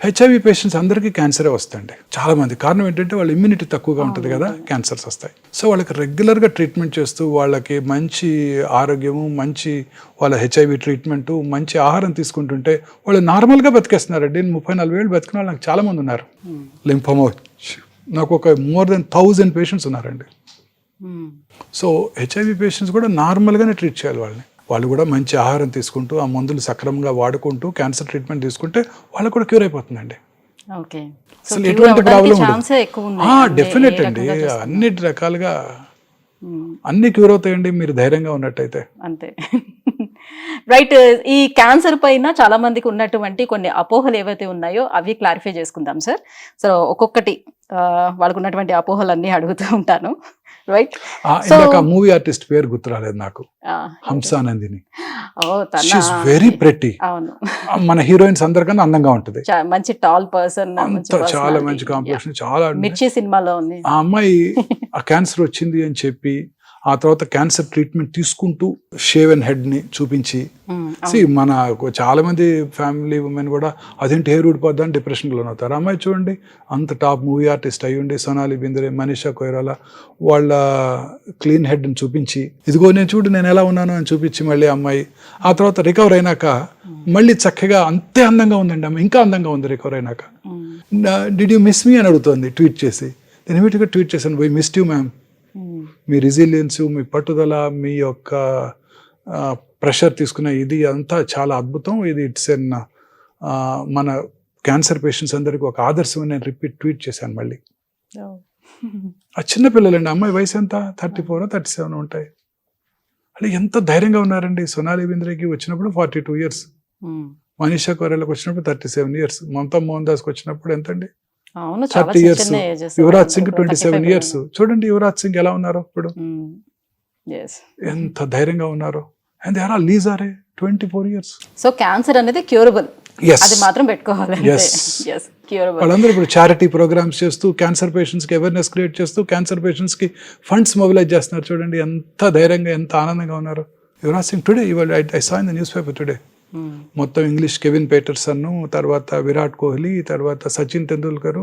హెచ్ఐవి పేషెంట్స్ అందరికీ క్యాన్సరే వస్తుంది చాలా మంది. కారణం ఏంటంటే వాళ్ళ ఇమ్యూనిటీ తక్కువగా ఉంటుంది కదా, క్యాన్సర్స్ వస్తాయి. సో వాళ్ళకి రెగ్యులర్గా ట్రీట్మెంట్ చేస్తూ వాళ్ళకి మంచి ఆరోగ్యము, మంచి వాళ్ళ హెచ్ఐవి ట్రీట్మెంటు, మంచి ఆహారం తీసుకుంటుంటే వాళ్ళు నార్మల్గా బతికేస్తున్నారండి. 34 ఏళ్ళు బతికిన వాళ్ళు నాకు చాలా మంది ఉన్నారు. లింఫోమా నాకు ఒక more than 1000 పేషెంట్స్ ఉన్నారండి. సో హెచ్ఐవి పేషెంట్స్ కూడా నార్మల్గానే ట్రీట్ చేయాలి వాళ్ళని. వాళ్ళు కూడా మంచి ఆహారం తీసుకుంటూ, ఆ మందులు సక్రమంగా వాడుకుంటూ క్యాన్సర్ ట్రీట్మెంట్ తీసుకుంటే వాళ్ళకు కూడా క్యూర్ అయిపోతుందండి. అసలు ఎటువంటి ప్రాబ్లం ఉండదు. డెఫినెట్ అండి, అన్ని రకాలుగా అన్ని క్యూర్ అవుతాయండి మీరు ధైర్యంగా ఉన్నట్టయితే. అంతే. రైట్. ఈ క్యాన్సర్ పైన చాలా మందికి ఉన్నటువంటి కొన్ని అపోహలు ఏవైతే ఉన్నాయో అవి క్లారిఫై చేసుకుందాం సార్. సో ఒక్కొక్కటి వాళ్ళకు ఉన్నటువంటి అపోహలన్నీ అడుగుతూ ఉంటాను. రైట్. మూవీ ఆర్టిస్ట్ పేరు గుర్తు రాలేదు నాకు, హంసానందిని. Very pretty. మన హీరోయిన్స్ అందరికన్నా అందంగా ఉంటుంది, మంచి టాల్ పర్సన్, చాలా మంచి కాంపిటీషన్, చాలా. మిర్చి సినిమాలో ఉంది. ఆ అమ్మాయి ఆ క్యాన్సర్ వచ్చింది అని చెప్పి ఆ తర్వాత క్యాన్సర్ ట్రీట్మెంట్ తీసుకుంటూ షేవెన్ హెడ్ ని చూపించి, మన చాలా మంది ఫ్యామిలీ ఉమెన్ కూడా అదేంటి హెయిర్ ఊడిపోద్దని డిప్రెషన్లో అవుతారు. అమ్మాయి చూడండి, అంత టాప్ మూవీ ఆర్టిస్ట్ అయ్యుండి, సోనాలి బింద్రే, మనీషా కొయిరాలా వాళ్ళ క్లీన్ హెడ్ని చూపించి, ఇదిగో నేను చూడు నేను ఎలా ఉన్నాను అని చూపించి మళ్ళీ అమ్మాయి ఆ తర్వాత రికవర్ అయినాక మళ్ళీ చక్కగా అంతే అందంగా ఉందండి అమ్మాయి, ఇంకా అందంగా ఉంది రికవర్ అయినాక. డిడ్ యూ మిస్ మీ అని అడుగుతోంది ట్వీట్ చేసి. నేను ఇమీడియట్గా ట్వీట్ చేశాను, వై మిస్డ్ యూ మ్యామ్. మీ రెసిలియన్స్, మీ పట్టుదల, మీ యొక్క ప్రెషర్ తీసుకునే ఇది అంతా చాలా అద్భుతం. ఇది ఇట్స్ ఎన్ మన క్యాన్సర్ పేషెంట్స్ అందరికీ ఒక ఆదర్శం అని నేను ట్వీట్ చేశాను మళ్ళీ. ఆ చిన్నపిల్లలండి, అమ్మాయి వయసు ఎంత 34 or 37 ఉంటాయి. అంటే ఎంత ధైర్యంగా ఉన్నారండి. సోనాలి బింద్రేకి వచ్చినప్పుడు 42 years, మనీషా కొయిరాలాకి వచ్చినప్పుడు 37 years, మమతా మోహన్ దాస్కి వచ్చినప్పుడు ఎంతండి 30 years, యువరాజ్ సింగ్ 27 years. చూడండి యువరాజ్ సింగ్ ఎలా ఉన్నారు ఇప్పుడు, ఎంత ధైర్యంగా ఉన్నారు. And they are all Lisa Ray 24 years. So cancer అనేది క్యూరబుల్, అది మాత్రం పెట్టుకోవాలి. వాళ్ళందరూ ఇప్పుడు చారిటీ ప్రోగ్రామ్స్ చేస్తూ క్యాన్సర్ పేషెంట్స్ కి అవేర్నెస్ క్రియేట్ చేస్తూ క్యాన్సర్ పేషెంట్స్ కి ఫండ్స్ మొబిలైజ్ చేస్తున్నారు. చూడండి ఎంత ధైర్యంగా, ఎంత ఆనందంగా ఉన్నారు. Yuvraj Singh today, I saw in the newspaper today, మొత్తం ఇంగ్లీష్ కెవిన్ పేటర్సన్, తర్వాత విరాట్ కోహ్లీ, తర్వాత సచిన్ తెండూల్కర్,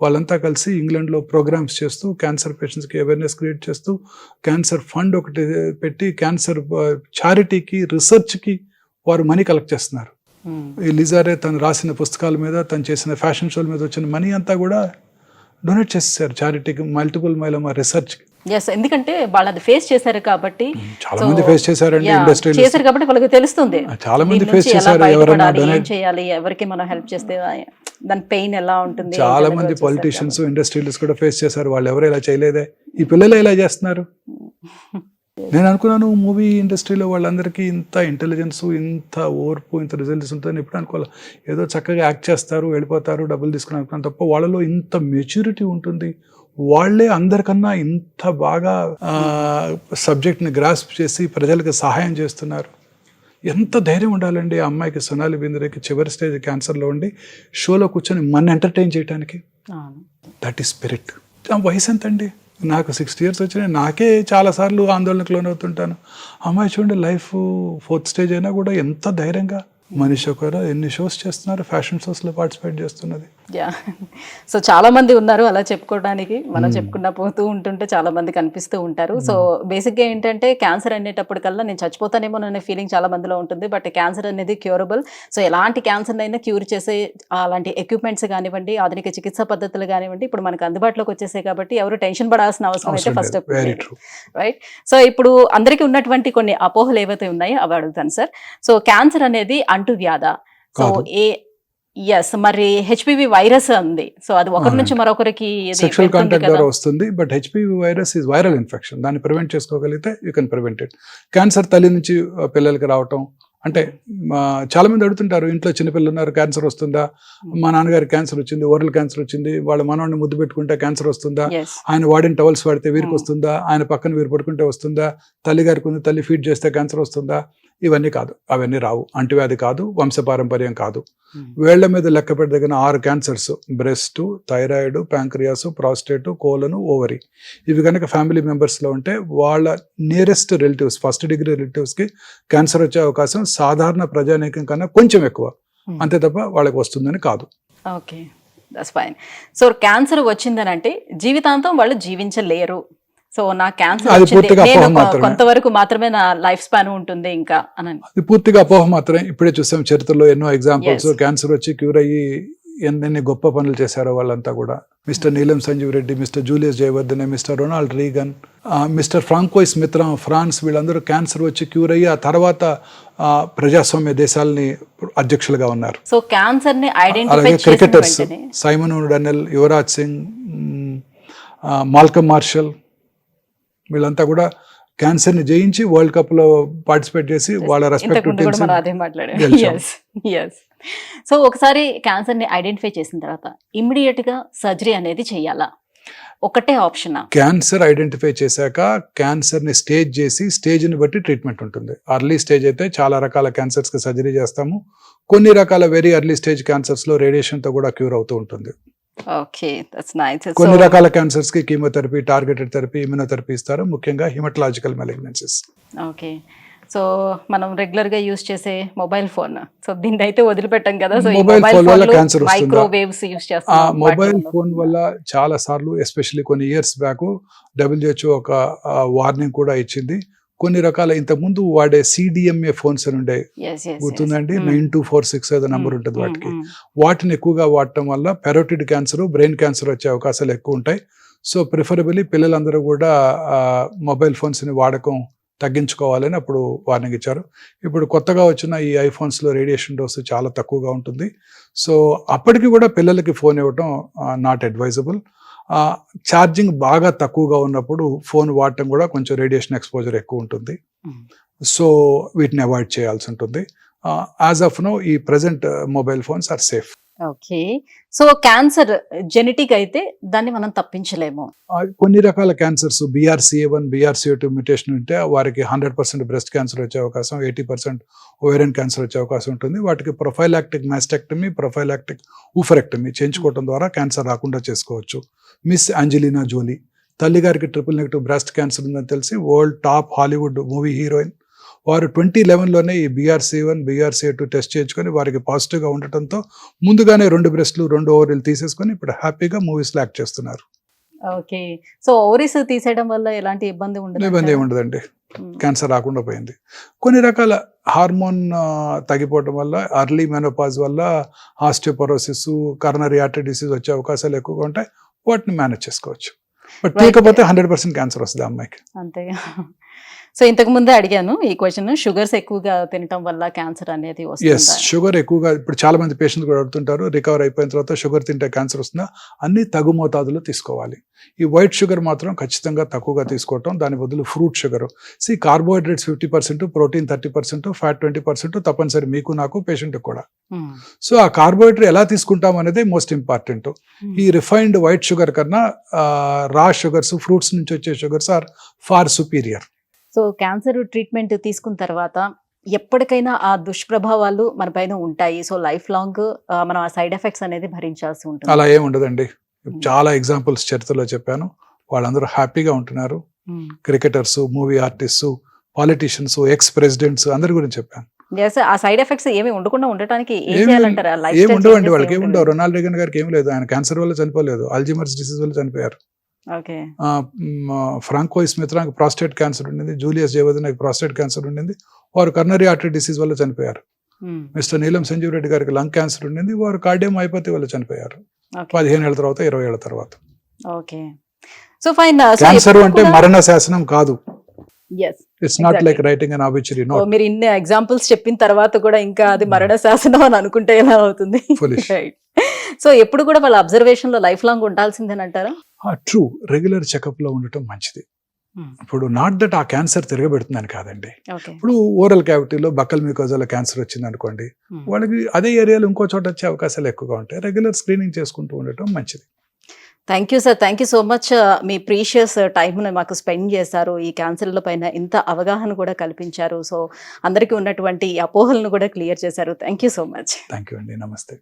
వాళ్ళంతా కలిసి ఇంగ్లాండ్లో ప్రోగ్రామ్స్ చేస్తూ క్యాన్సర్ పేషెంట్స్కి అవేర్నెస్ క్రియేట్ చేస్తూ క్యాన్సర్ ఫండ్ ఒకటి పెట్టి క్యాన్సర్ చారిటీకి, రీసెర్చ్కి వారు మనీ కలెక్ట్ చేస్తున్నారు. ఈ లిజారే తను రాసిన పుస్తకాల మీద, తను చేసిన ఫ్యాషన్ షోల మీద వచ్చిన మనీ అంతా కూడా డొనేట్ చేసేసారు చారిటీకి, మల్టిపుల్ మైలోమా రీసెర్చ్. ఎస్, ఎందుకంటే వాళ్ళు అది ఫేస్ చేశారు కాబట్టి. చాలా మంది ఫేస్ చేశారండి, ఇండస్ట్రీ చేశారు కాబట్టి వాళ్ళకి తెలుస్తుంది చాలా మంది దీని ఫేస్ నుంచి ఎలా చేశారు. ఎవరైనా బయటపడాలి, ఏం డొనేట్, చేయాలి, ఎవరికి మనం హెల్ప్ చేస్తే దాని పెయిన్ ఎలా ఉంటుంది. చాలా మంది పొలిటీషియన్స్, ఇండస్ట్రియలిస్ట్ కూడా ఫేస్ చేశారు. వాళ్ళు ఎవరు ఇలా చేయలేదే, ఈ పిల్లలు ఇలా చేస్తున్నారు. నేను అనుకున్నాను మూవీ ఇండస్ట్రీలో వాళ్ళందరికీ ఇంత ఇంటెలిజెన్స్, ఇంత ఓర్పు, ఇంత రిజల్ట్స్ ఉంటుందని ఎప్పుడు అనుకోవాలి. ఏదో చక్కగా యాక్ట్ చేస్తారు, వెళ్ళిపోతారు, డబ్బులు తీసుకుని అనుకున్నాను తప్ప వాళ్ళలో ఇంత మెచ్యూరిటీ ఉంటుంది. వాళ్ళే అందరికన్నా ఇంత బాగా సబ్జెక్ట్ని గ్రాస్ప్ చేసి ప్రజలకు సహాయం చేస్తున్నారు. ఎంత ధైర్యం ఉండాలండి ఆ అమ్మాయికి, సోనాలి బింద్రేకి చివరి స్టేజ్ క్యాన్సర్లో ఉండి షోలో కూర్చొని మన ఎంటర్టైన్ చేయడానికి. That is spirit. వయసు ఎంత అండి? నాకు 60 years వచ్చినాయి. నాకే చాలాసార్లు ఆందోళనకు లోనవుతుంటాను. అమ్మాయి చూడండి, లైఫ్ 4th stage అయినా కూడా ఎంత ధైర్యంగా మనిషి ఒకరు ఎన్ని షోస్ చేస్తున్నారు, ఫ్యాషన్ షోస్లో పార్టిసిపేట్ చేస్తున్నది. సో చాలా మంది ఉన్నారు అలా చెప్పుకోవడానికి. మనం చెప్పుకున్నా పోతూ ఉంటుంటే చాలా మంది కనిపిస్తూ ఉంటారు. సో బేసిక్గా ఏంటంటే క్యాన్సర్ అనేటప్పటికల్లా నేను చచ్చిపోతానేమో అనే ఫీలింగ్ చాలా మందిలో ఉంటుంది. బట్ క్యాన్సర్ అనేది క్యూరబుల్. సో ఎలాంటి క్యాన్సర్ అయినా క్యూర్ చేసే అలాంటి ఎక్విప్మెంట్స్ కానివ్వండి, ఆధునిక చికిత్సా పద్ధతులు కానివ్వండి ఇప్పుడు మనకు అందుబాటులోకి వచ్చేసాయి కాబట్టి ఎవరు టెన్షన్ పడాల్సిన అవసరం అయితే ఫస్ట్ రైట్. సో ఇప్పుడు అందరికీ ఉన్నటువంటి కొన్ని అపోహలు ఏవైతే ఉన్నాయో అవి అడుగుతాను సార్. సో క్యాన్సర్ అనేది అంటు వ్యాధ. సో ఎస్, మరి హెచ్పివి వైరస్ ఉంది. సో అది ఒకరి నుంచి మరొకరికి సెక్షువల్ కాంటాక్ట్ ద్వారా వస్తుంది. But HPV virus is viral infection. దాన్ని ప్రివెంట్ చేసుకోగలిగితే you can prevent it. Cancer తల్లి నుంచి పిల్లలకి రావటం అంటే చాలా మంది అడుగుతుంటారు, ఇంట్లో చిన్నపిల్లలు ఉన్నారు, క్యాన్సర్ వస్తుందా? మా నాన్నగారి క్యాన్సర్ వచ్చింది, ఓరల్ క్యాన్సర్ వచ్చింది, వాళ్ళ మనవాడిని ముద్దు పెట్టుకుంటే క్యాన్సర్ వస్తుందా? ఆయన వాడిన టవల్స్ వాడితే వీరికి వస్తుందా? ఆయన పక్కన వీరు పడుకుంటే వస్తుందా? తల్లి గారికి ఉంది, తల్లి ఫీడ్ చేస్తే క్యాన్సర్ వస్తుందా? ఇవన్నీ కాదు, అవన్నీ రావు. అంటువ్యాధి కాదు, వంశపారంపర్యం కాదు. వేళ్ల మీద లెక్క పెట్టదగిన 6 cancers, breast, thyroid, pancreas, prostate, colon, ovary, ఇవి కనుక ఫ్యామిలీ మెంబర్స్లో ఉంటే వాళ్ళ నియరెస్ట్ రిలేటివ్స్, 1st degree రిలేటివ్స్కి క్యాన్సర్ వచ్చే అవకాశం సాధారణ ప్రజానీకం కన్నా కొంచెం ఎక్కువ, అంతే తప్ప వాళ్ళకి వస్తుందని కాదు. Okay, that's fine. So cancer వచ్చిందని అంటే జీవితాంతం వాళ్ళు జీవించలేరు. సో నా క్యాన్సర్ కొంతవరకు మాత్రమే నా లైఫ్ స్పాన్ ఉంటుంది ఇంకా అని, అది పూర్తిగా అపోహ మాత్రమే. ఇప్పుడే చూసాం చరిత్రలో ఎన్నో ఎగ్జాంపుల్స్, క్యాన్సర్ వచ్చి క్యూర్ అయ్యి ఎన్ని గొప్ప పనులు చేశారో వాళ్ళంతా కూడా. Mister Neelam Sanjiva Reddy, mister Julius Jayewardene, mister Ronald Reagan, mister Francois Mitterrand France, వీళ్ళందరూ క్యాన్సర్ వచ్చి క్యూర్ అయ్యి ఆ తర్వాత ప్రజాస్వామ్య దేశాలని అధ్యక్షులుగా ఉన్నారు. సో క్యాన్సర్ ని అలాగే cricketers Simon Donnell, Yuvraj Singh, Malcolm Marshall, వీళ్ళంతా కూడా క్యాన్సర్ ని జయించి వరల్డ్ కప్ లో పార్టిసిపేట్ చేసి వాళ్ళ రెస్పెక్టివ్ టీమ్స్. సో ఒకసారి క్యాన్సర్ ని ఐడెంటిఫై చేసిన తర్వాత ఇమ్మీడియట్ గా సర్జరీ అనేది చేయాలా? ఒకటే ఆప్షన్? క్యాన్సర్ ఐడెంటిఫై చేశాక క్యాన్సర్ ని స్టేజ్ చేసి స్టేజ్ ని బట్టి ట్రీట్మెంట్ ఉంటుంది. అర్లీ స్టేజ్ అయితే చాలా రకాల క్యాన్సర్స్ కి సర్జరీ చేస్తాము. కొన్ని రకాల వెరీ అర్లీ స్టేజ్ క్యాన్సర్స్ లో రేడియేషన్ తో కూడా క్యూర్ అవుతూ ఉంటుంది. కొన్ని రకాల క్యాన్సర్స్ కి కీమోథెరపీ, టార్గెటెడ్ థెరపీ, ఇమ్యునోథెరపీ ఇస్తారు, ముఖ్యంగా హిమటలాజికల్ మెలిగ్నెన్సీస్. ఓకే, సో మనం రెగ్యులర్ గా యూజ్ చేసే మొబైల్ ఫోన్, సో దీన్ని అయితే వదిలిపెట్టాం కదా. సో మొబైల్ ఫోన్ వల్ల క్యాన్సర్ వస్తుందా? మైక్రోవేవ్స్ యూజ్ చేస్తాం. మొబైల్ ఫోన్ వల్ల చాలా సార్లు, ఎస్పెషల్లీ కొన్ని ఇయర్స్ బ్యాక్ WHO ఒక వార్నింగ్ కూడా ఇచ్చింది. కొన్ని రకాల ఇంతకుముందు వాడే CDMA ఫోన్స్ అని ఉండే, గుర్తుందండి, 9246 ఏదో నెంబర్ ఉంటుంది వాటికి. వాటిని ఎక్కువగా వాడటం వల్ల పెరోటిడ్ క్యాన్సర్, బ్రెయిన్ క్యాన్సర్ వచ్చే అవకాశాలు ఎక్కువ ఉంటాయి. సో ప్రిఫరబుల్లీ పిల్లలందరూ కూడా మొబైల్ ఫోన్స్ని వాడకం తగ్గించుకోవాలని అప్పుడు వార్నింగ్ ఇచ్చారు. ఇప్పుడు కొత్తగా వచ్చిన ఈ ఐఫోన్స్లో రేడియేషన్ డోస్ చాలా తక్కువగా ఉంటుంది. సో అప్పటికి కూడా పిల్లలకి ఫోన్ ఇవ్వటం నాట్ అడ్వైజబుల్. ఛార్జింగ్ బాగా తక్కువగా ఉన్నప్పుడు ఫోన్ వాడటం కూడా కొంచెం రేడియేషన్ ఎక్స్పోజర్ ఎక్కువ ఉంటుంది. సో వీటిని అవాయిడ్ చేయాల్సి ఉంటుంది. యాజ్ ఆఫ్ నో ఈ present mobile phones are safe. Okay, so cancer genetic అయితే దాన్ని మనం తప్పించలేము. కొన్ని రకాల క్యాన్సర్స్ BRCA1, BRCA2 మ్యూటేషన్ ఉంటే వారికి 100% బ్రెస్ట్ క్యాన్సర్ వచ్చే అవకాశం, 80% ఓవేరియన్ క్యాన్సర్ వచ్చే అవకాశం ఉంటుంది. వాటికి ప్రొఫైలాక్టిక్ మాస్టెక్టమీ, ప్రొఫైలాక్టిక్ ఊఫరెక్టమీ చేయించుకోవడం ద్వారా క్యాన్సర్ రాకుండా చేసుకోవచ్చు. మిస్ ఆంజెలినా జోలీ, తల్లిగారికి ట్రిపుల్-నెగటివ్ బ్రెస్ట్ క్యాన్సర్ ఉందని తెలిసి world top Hollywood movie heroine, వారు 2011లోనే ఈ BRCA1, BRCA2 టెస్ట్ చేయించుకొని వారికి పాజిటివ్గా ఉండటంతో ముందుగానే 2 బ్రెస్ట్లు, 2 ఓవరీలు తీసేసుకొని ఇప్పుడు హ్యాపీగా మూవీస్లో యాక్ట్ చేస్తున్నారు. ఓకే, సో ఓవరీస్ తీసేయడం వల్ల ఎలాంటి ఇబ్బంది ఉండదండి, క్యాన్సర్ రాకుండా పోయింది. కొన్ని రకాల హార్మోన్ తగ్గిపోవడం వల్ల, అర్లీ మెనోపాజ్ వల్ల ఆస్టియోపోరోసిస్, కరోనరీ ఆర్టరీ డిసీజ్ వచ్చే అవకాశాలు ఎక్కువగా ఉంటాయి. వాటిని మేనేజ్ చేసుకోవచ్చు. బట్ తీయకపోతే 100% క్యాన్సర్ వస్తుంది ఆ అమ్మాయికి. అంతేగా. సో ఇంతకు ముందే అడిగాను ఈ క్వశ్చన్, షుగర్స్ ఎక్కువగా తినటం వల్ల క్యాన్సర్ అనేది ఎస్, వస్తుందా? షుగర్ ఎక్కువగా ఇప్పుడు చాలా మంది పేషెంట్స్ కూడా అడుగుతుంటారు, రికవర్ అయిపోయిన తర్వాత షుగర్ తింటే క్యాన్సర్ వస్తుందా? అన్ని తగు మోతాదులో తీసుకోవాలి. ఈ వైట్ షుగర్ మాత్రం ఖచ్చితంగా తక్కువగా తీసుకోవటం, దాని బదులు fruit sugar. Carbohydrates 50%, protein 30%, fat 20% తప్పనిసరి మీకు నాకు పేషెంట్ కూడా. మ్మ్. సో ఆ కార్బోహైడ్రేట్ ఎలా తీసుకుంటాం అనేది మోస్ట్ ఇంపార్టెంట్. ఈ రిఫైన్డ్ వైట్ షుగర్ కన్నా రా షుగర్స్, ఫ్రూట్స్ నుంచి వచ్చే sugars are far superior. So cancer treatment తీసుకున్న తర్వాత ఎప్పటికైనా ఆ దుష్ప్రభావాలు మన పైన ఉంటాయి. సో లైఫ్ లాంగ్ మనం ఆ సైడ్ ఎఫెక్ట్స్ అనేది భరించాల్సి ఉంటుంది. అలా ఏమి ఉండదండి. చాలా ఎగ్జాంపుల్స్ చరిత్రలో చెప్పాను, వాళ్ళందరూ హ్యాపీగా ఉంటున్నారు. Hmm. Cricketers, movie artist, politicians, ex presidents అందరి గురించి చెప్పాను. Yes, ఆ సైడ్ ఎఫెక్ట్స్ ఏమి ఉండకుండా ఉండటానికి ఏం ఏమి చేయాలంటారా? లైఫ్ ఏమి స్టైల్ ఉండవండి, చేంజెస్ వాళ్ళకి ఏమి ఏమి ఉండవు. రొనాల్డ్ రేగన్ గారికి ఏమి లేదు, ఆయన క్యాన్సర్ వల్ల చనిపోలేదు, అల్జీమర్స్ డిసీజ్ వల్ల చనిపోయారు. ఓకే. ఫ్రాంకోయిస్ మిత్రాకి ప్రాస్టేట్ క్యాన్సర్ ఉండింది, జూలియస్ జేవదనకి ప్రాస్టేట్ క్యాన్సర్ ఉండింది, వారు కర్నరీ ఆర్టరీ డిసీజ్ వల్ల చనిపోయారు. మిస్టర్ నీలం సంజీవ్ రెడ్డి గారికి లంగ్ క్యాన్సర్ ఉండింది, వారు కార్డియోమైపతి వల్ల చనిపోయారు 15 ఏళ్ల తర్వాత, 20 ఏళ్ల తర్వాత. ఓకే. So fine. క్యాన్సర్ అంటే మరణ శాసనం కాదు. yes, it's not exactly. Like writing an obituary note. మీరు ఇన్ని ఎగ్జాంపుల్స్ చెప్పిన తర్వాత కూడా ఇంకా అది మరణ శాసనం అని అనుకుంటే ఎలా అవుతుంది? Foolish. రైట్. సో ఎప్పుడు కూడా వాళ్ళ అబ్జర్వేషన్ లో లైఫ్ లాంగ్ ఉండాల్సిందేనంటారా? ట్రూ, రెగ్యులర్ చెకప్ లో ఉండటం మంచిది. ఇప్పుడు నాట్ దట్ ఆ క్యాన్సర్ తిరగబెడుతుందని కాదండి. ఓకే. ఇప్పుడు ఓరల్ క్యావిటీలో బక్కల్ మ్యూకోజాలో క్యాన్సర్ వచ్చింది అనుకోండి, వాళ్ళకి అదే ఏరియాలో ఇంకో చోట వచ్చే అవకాశాలు ఎక్కువగా ఉంటాయి. రెగ్యులర్ స్క్రీనింగ్ చేసుకుంటూ ఉండటం మంచిది. Thank you sir, thank you so much. Me precious టైంని మాకు స్పెండ్ చేశారు, ఈ క్యాన్సర్ల పైన ఇంత అవగాహన కూడా కల్పించారు. సో అందరికీ ఉన్నటువంటి అపోహలను కూడా క్లియర్ చేశారు. Thank you so much. Thank you అండి, నమస్తే.